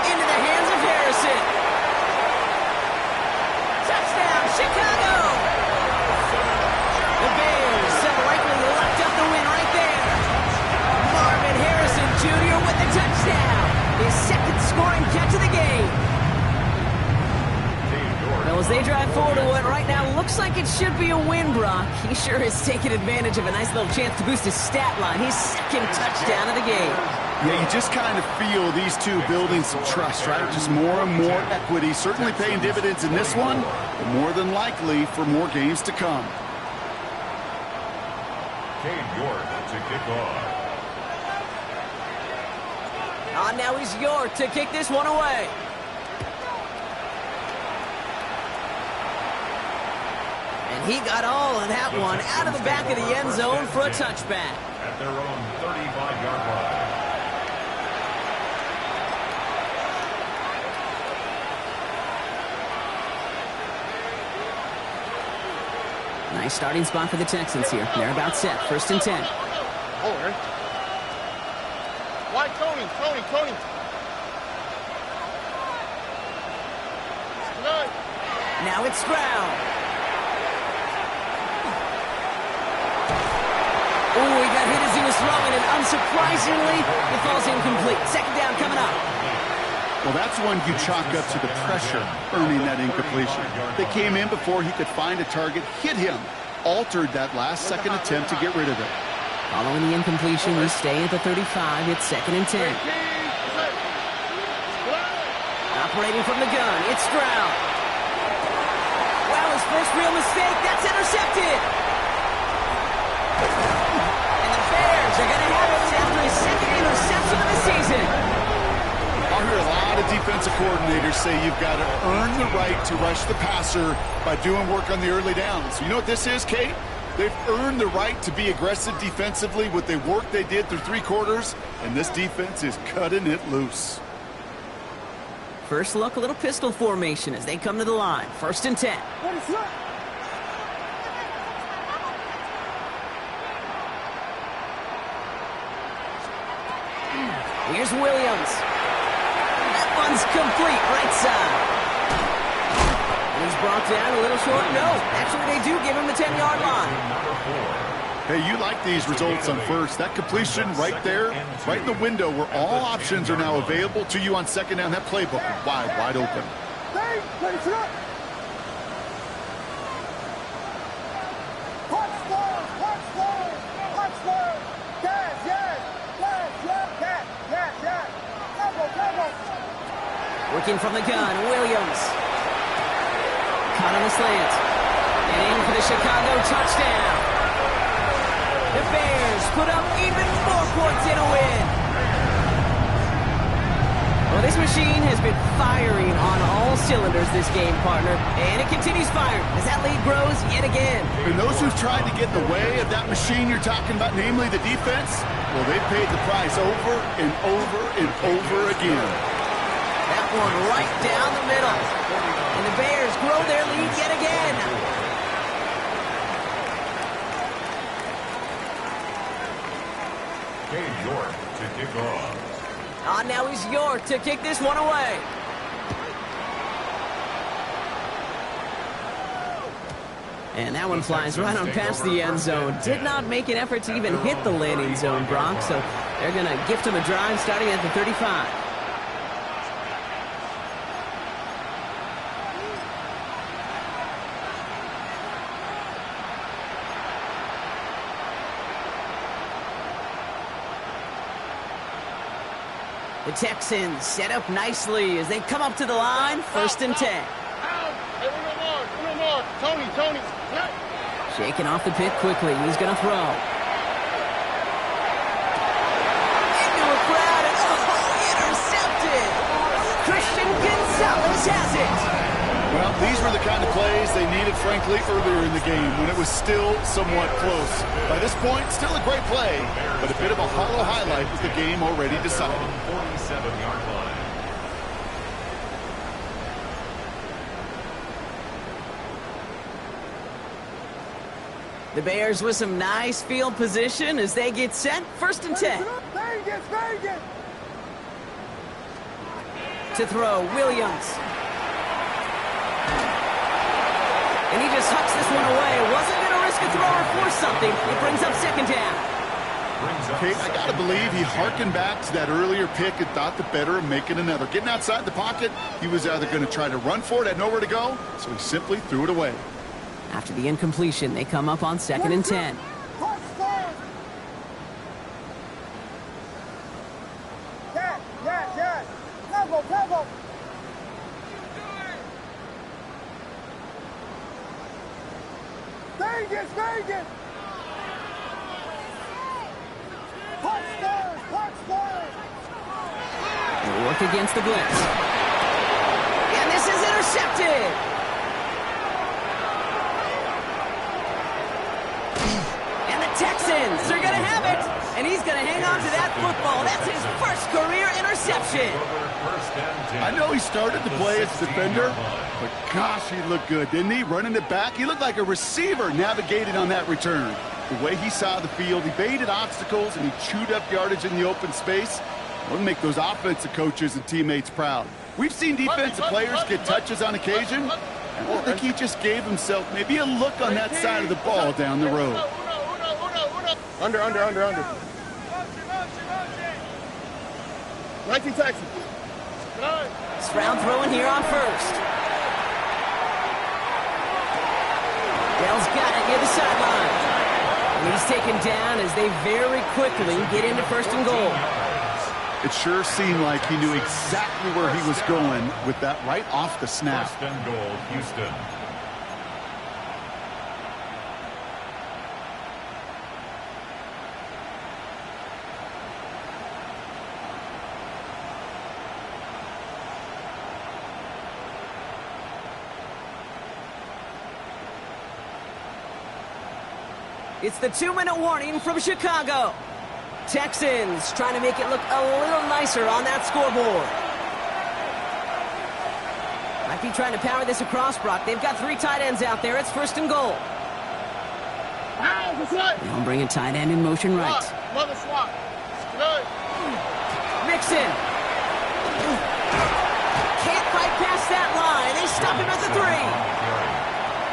Into the hands of Harrison. Touchdown, Chicago! The Bears have likely locked up the win right there. Marvin Harrison Jr. with the touchdown. His second scoring catch of the game. Well, as they drive forward to what right now looks like it should be a win, Brock, he sure has taken advantage of a nice little chance to boost his stat line. His second touchdown of the game. Yeah, you just kind of feel these two building some trust, right? Just more and more equity, certainly paying dividends in this one, but more than likely for more games to come. Cade York to kick off. Now he's York to kick this one away. And he got all of that one out of the back of the end zone for a touchback. At their own 35-yard line. Nice starting spot for the Texans here. They're about set. First and 10. Oh, right. Why Tony? Good. Now it's Stroud. Oh, he got hit as he was throwing, and Unsurprisingly, it falls incomplete. Second down coming up. Well, that's one you chalk up to the pressure earning that incompletion. They came in before he could find a target, hit him, altered that last second attempt to get rid of it. Following the incompletion, we stay at the 35. It's 2nd and 10. Operating from the gun, it's Stroud. Wow, his first real mistake. That's intercepted. And the Bears are going to have it after his second interception of the season. I'll hear a lot of defensive coordinators say you've got to earn the right to rush the passer by doing work on the early downs. You know what this is, Kate? They've earned the right to be aggressive defensively with the work they did through 3 quarters, and this defense is cutting it loose. First look, a little pistol formation as they come to the line. 1st and 10. Here's Williams. That one's complete, right side. And he's brought down a little short. No, actually they do give him the 10-yard line. Hey, you like these results on first. That completion right there, right in the window where all options are now available to you on second down. That playbook wide open. Working from the gun, Williams. Caught on the slant. And in for the Chicago touchdown. The Bears put up even more points in a win. Well, this machine has been firing on all cylinders this game, partner. And it continues firing as that lead grows yet again. And those who've tried to get in the way of that machine you're talking about, namely the defense, well, they've paid the price over and over and over again. That one right down the middle. And the Bears grow their lead yet again. York to kick off. Now he's York to kick this one away. And that one flies right on past the end zone. Did not make an effort to even hit the landing zone, Brock. So they're going to gift him a drive starting at the 35. The Texans set up nicely as they come up to the line. 1st and 10. Hey, one more. Tony. Shaking off the pit quickly. He's going to throw. Into a crowd and intercepted. Christian Gonzalez has it. Well, these were the kind of plays they needed, frankly, earlier in the game when it was still somewhat close. By this point, still a great play, but a bit of a hollow highlight with the game already decided. 47-yard line. The Bears with some nice field position as they get set. 1st and 10. Vegas. To throw, Williams. And he just hucks this one away. Wasn't going to risk a throw or force something. It brings up 2nd down. Kate, I got to believe he harkened back to that earlier pick and thought the better of making another. Getting outside the pocket, he was either going to try to run for it, had nowhere to go, so he simply threw it away. After the incompletion, they come up on 2nd and 10. Yes. Level. Vegas. They work against the blitz. And this is intercepted. And the Texans are going to have it. And he's going to hang on to that football. That's his first career interception. I know he started the play as a defender, but gosh, he looked good, didn't he? Running it back, he looked like a receiver navigated on that return. The way he saw the field, he baited obstacles, and he chewed up yardage in the open space. We'll make those offensive coaches and teammates proud. We've seen defensive players get touches on occasion, and I think he just gave himself maybe a look on that side of the ball down the road. Under. 19 Texans. Stroud throwing here on first. Dell's got it near the sideline. And he's taken down as they very quickly get into first and goal. It sure seemed like he knew exactly where he was going with that right off the snap. First and goal, Houston. It's the 2-minute warning from Chicago. Texans trying to make it look a little nicer on that scoreboard. Might be trying to power this across, Brock. They've got 3 tight ends out there. It's first and goal. They'll bring a tight end in motion right. Mother swap. Mixon. Can't quite pass that line. They stop him at the 3.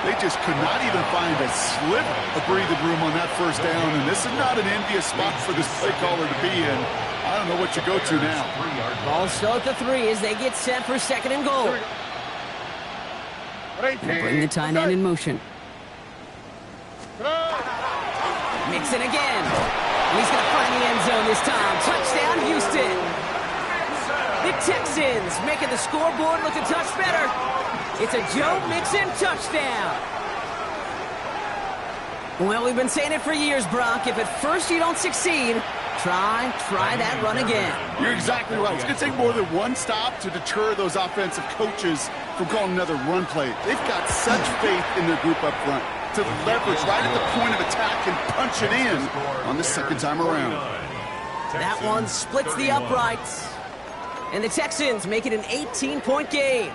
They just could not even find a sliver of breathing room on that first down, and this is not an envious spot for this play caller to be in. I don't know what you go to now. Ball still at the 3 as they get set for second and goal. They'll bring the tight end in motion. Mixon again. He's going to find the end zone this time. Touchdown, Houston. The Texans making the scoreboard look a touch better. It's a Joe Mixon touchdown. Well, we've been saying it for years, Brock. If at first you don't succeed, try that run again. You're exactly right. It's going to take more than one stop to deter those offensive coaches from calling another run play. They've got such faith in their group up front to leverage right at the point of attack and punch it in on the second time around. That one splits the uprights. And the Texans make it an 18-point game.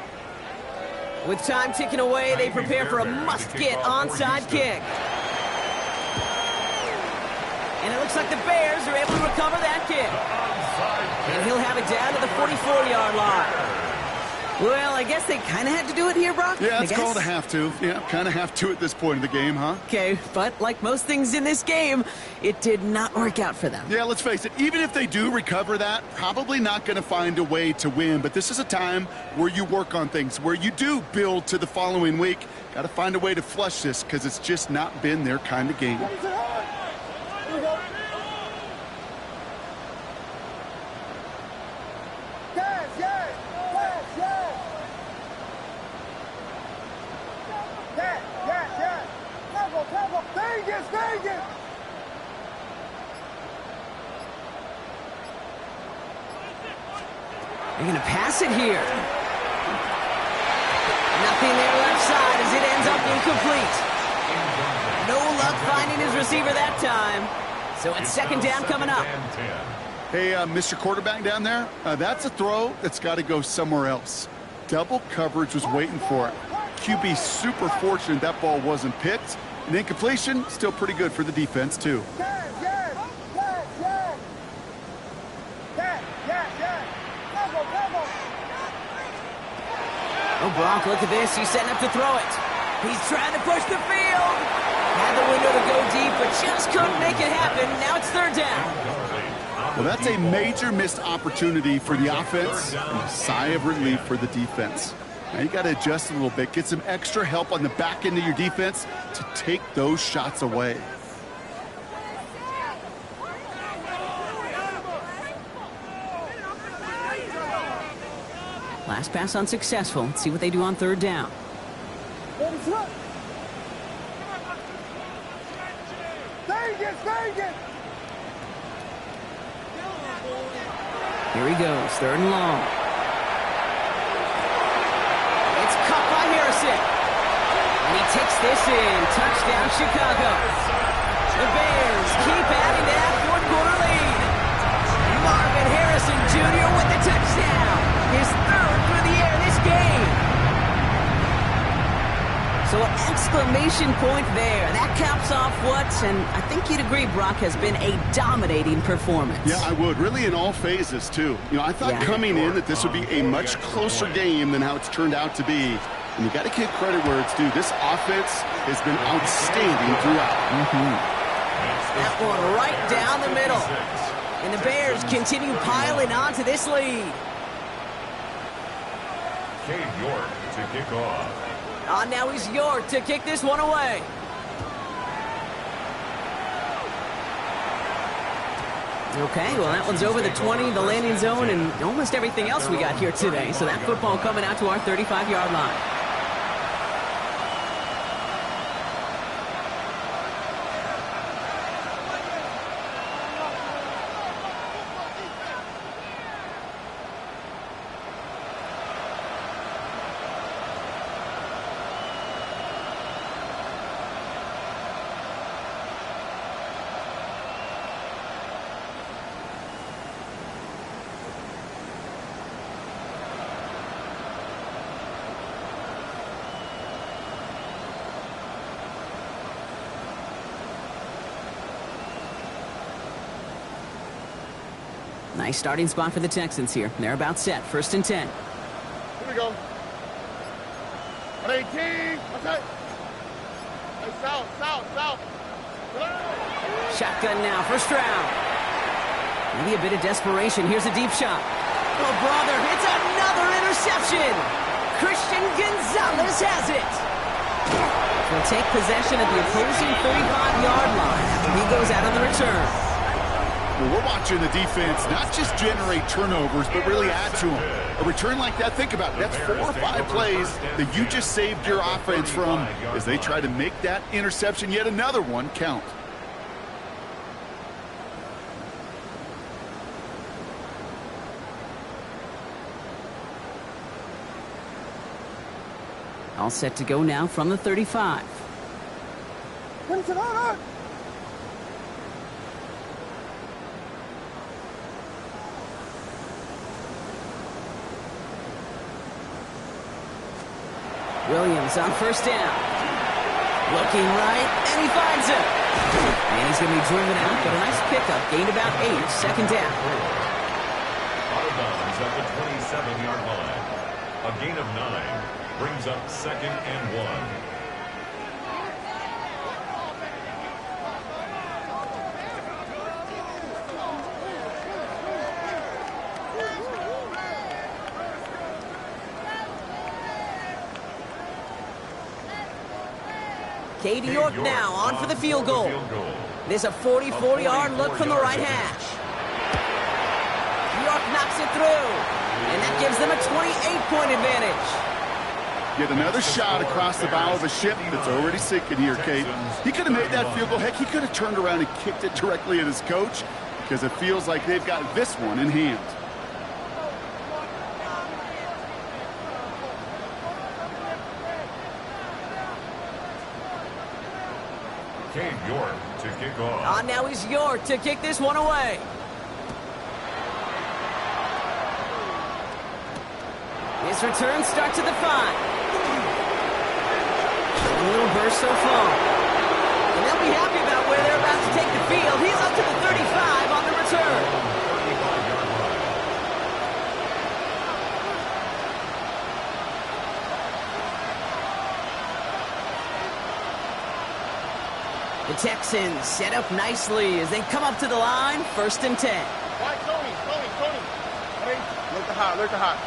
With time ticking away, they prepare for a must-get onside kick. And it looks like the Bears are able to recover that kick. And he'll have it down to the 44-yard line. Well, I guess they kind of had to do it here, Brock. Yeah, it's called a have to. Yeah, kind of have to at this point in the game, huh? Okay, but like most things in this game, it did not work out for them. Yeah, let's face it. Even if they do recover that, probably not going to find a way to win. But this is a time where you work on things, where you do build to the following week. Got to find a way to flush this because it's just not been their kind of game. They're going to pass it here. Nothing there left side as it ends up incomplete. No luck finding his receiver that time. So it's second down coming up. Hey, Mr. Quarterback down there, that's a throw that's got to go somewhere else. Double coverage was waiting for it. QB super fortunate that ball wasn't picked. And incompletion, still pretty good for the defense, too. Oh, Brock, look at this. He's setting up to throw it. He's trying to push the field. Had the window to go deep, but just couldn't make it happen. Now it's third down. Well, that's a major missed opportunity for the offense and a sigh of relief for the defense. Now you got to adjust a little bit, get some extra help on the back end of your defense to take those shots away. Last pass unsuccessful. Let's see what they do on third down. Here he goes, third and long. It's caught by Harrison. And he takes this in. Touchdown, Chicago. The Bears keep adding to that fourth-quarter lead. Marvin Harrison Jr. with the touchdown. His third through the air this game. So an exclamation point there. That caps off what, and I think you'd agree, Brock, has been a dominating performance. Yeah, I would. Really in all phases, too. You know, I thought coming in that this would be a much closer game than how it's turned out to be. And you got to give credit where it's due. This offense has been outstanding throughout. That one right down the middle. And the Bears continue piling onto this lead. Cade York to kick off. Now he's York to kick this one away. Okay, well, that one's over the 20, the landing zone, and almost everything else we got here today. So that football coming out to our 35-yard line. Nice starting spot for the Texans here. They're about set. 1st and 10. Here we go. 18. Okay. Hey, south. Shotgun now, first round. Maybe a bit of desperation. Here's a deep shot. Oh, brother, it's another interception. Christian Gonzalez has it. Will take possession at the opposing 35-yard line after he goes out on the return. Well, we're watching the defense not just generate turnovers, but really add to them. A return like that, think about it. That's 4 or 5 plays that you just saved your offense from as they try to make that interception, yet another one, count. All set to go now from the 35. Williams on first down. Looking right, and he finds it. And he's going to be driven out, but a nice pickup. Gained about 8, 2nd down. Out of bounds at the 27-yard line. A gain of 9 brings up 2nd and 1. Cade York now on for the field goal. This is a 44-yard look from the right hash. York knocks it through, and that gives them a 28-point advantage. Yet another shot across the bow of a ship that's already sinking here, Kate. He could have made that field goal. Heck, he could have turned around and kicked it directly at his coach because it feels like they've got this one in hand. Cade York to kick off. Now he's York to kick this one away. His return starts at the 5. A little burst so far. And they'll be happy about where they're about to take the field. He's up to the 35 on the return. The Texans set up nicely as they come up to the line, 1st and 10. Right, Tony. Hey, look the hot.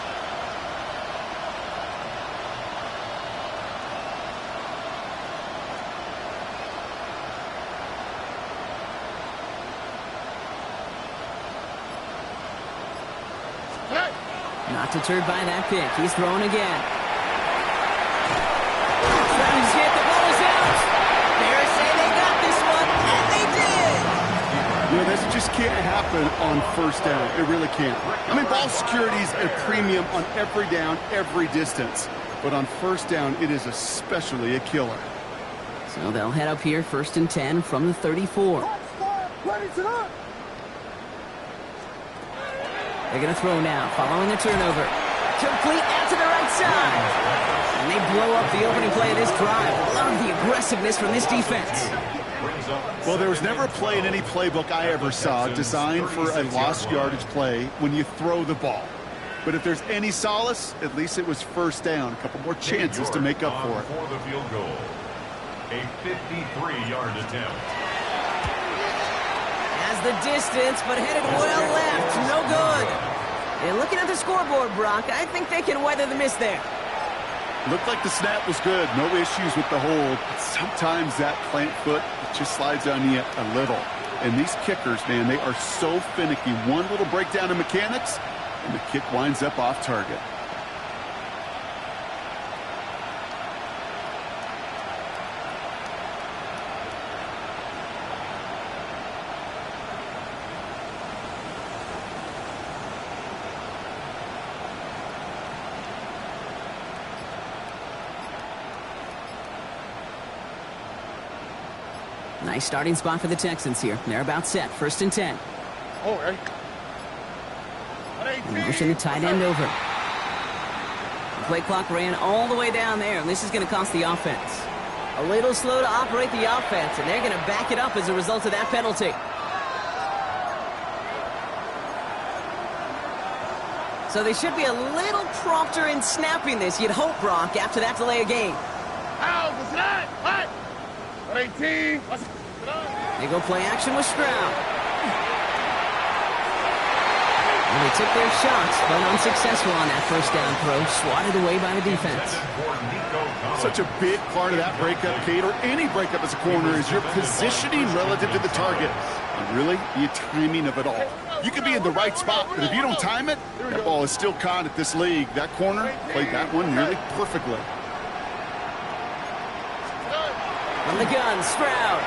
Hey. Not deterred by that pick. He's throwing again. He's hit. The ball is out. Bears say they got this one, and they did. You know, this just can't happen on 1st down. It really can't. I mean, ball security is a premium on every down, every distance. But on 1st down, it is especially a killer. So they'll head up here, 1st and 10 from the 34. They're going to throw now, following the turnover. Complete out to the right side. And they blow up the opening play of this drive. Love the aggressiveness from this defense. Well, there was never a play in any playbook I ever saw designed for a lost yardage play when you throw the ball. But if there's any solace, at least it was 1st down. A couple more chances to make up for it. For the field goal. A 53-yard attempt. As has the distance, but headed well left. No good. And looking at the scoreboard, Brock, I think they can weather the miss there. Looked like the snap was good. No issues with the hold. But sometimes that plant foot just slides on you a little. And these kickers, man, they are so finicky. One little breakdown in mechanics, and the kick winds up off target. Nice starting spot for the Texans here. They're about set. 1st and 10. Motion the tight end over. The play clock ran all the way down there, and this is going to cost the offense. A little slow to operate the offense, and they're going to back it up as a result of that penalty. So they should be a little prompter in snapping this, you'd hope, Brock, after that delay of game. They go play action with Stroud. And they took their shots, but unsuccessful on that first down throw, swatted away by the defense. Such a big part of that breakup, Kate, or any breakup as a corner, is your positioning relative to the target. And really, the timing of it all. You can be in the right spot, but if you don't time it, that ball is still caught at this league. That corner played that one nearly perfectly. From the gun, Stroud.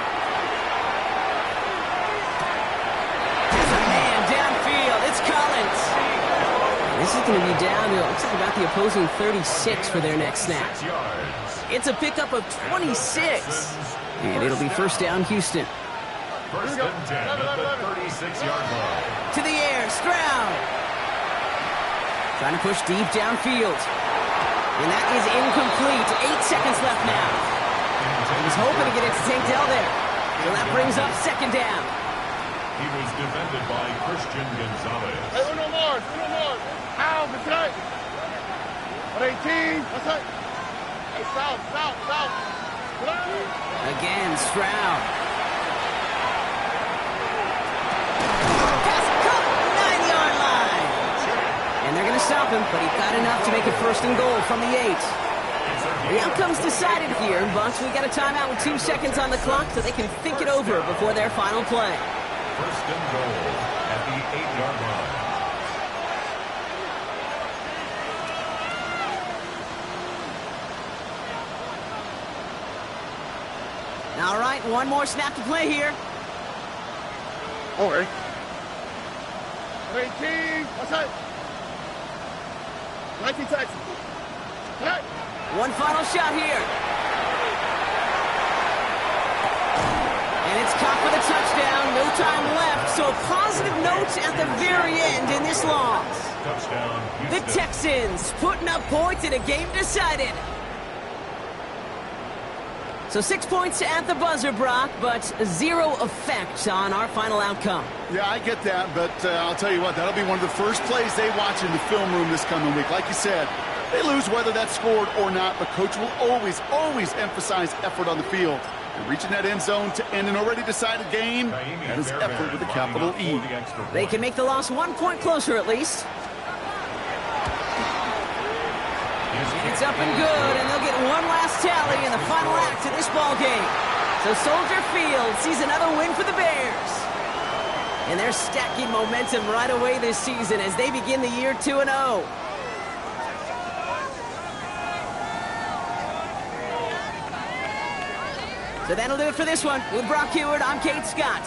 There's a man downfield. It's Collins. This is going to be down to, it looks like about the opposing 36 for their next snap. It's a pickup of 26. And it'll be 1st down, Houston. 1st and 10 at the 36-yard line. To the air, Stroud. Trying to push deep downfield. And that is incomplete. 8 seconds left now. He was hoping to get it to Tank Dell there. And that brings up 2nd down. He was defended by Christian Gonzalez. Hey, uno more. Out, that's right. 18, that's right. Hey, south. Again, Stroud. Pass cut, 9-yard line. And they're going to stop him, but he got enough to make it 1st and goal from the 8. The outcome's decided here, but we got a timeout with 2 seconds on the clock so they can think it over before their final play. 1st and goal at the 8-yard line. All right, one more snap to play here. Over. 18, that's right. 19 Texans. Right. One final shot here. And it's caught for the touchdown. No time left. So a positive note at the very end in this loss. Touchdown, The Houston. Texans putting up points in a game decided. So 6 points at the buzzer, Brock, but 0 effect on our final outcome. Yeah, I get that, but I'll tell you what, that'll be one of the first plays they watch in the film room this coming week. Like you said, they lose whether that's scored or not, but Coach will always emphasize effort on the field. And reaching that end zone to end an already decided game, that is effort with a capital E. They can make the loss 1 point closer at least. It's up and good, and they'll get one last tally in the final act of this ball game. So Soldier Field sees another win for the Bears. And they're stacking momentum right away this season as they begin the year 2-0. So that'll do it for this one. With Brock Heward, I'm Kate Scott.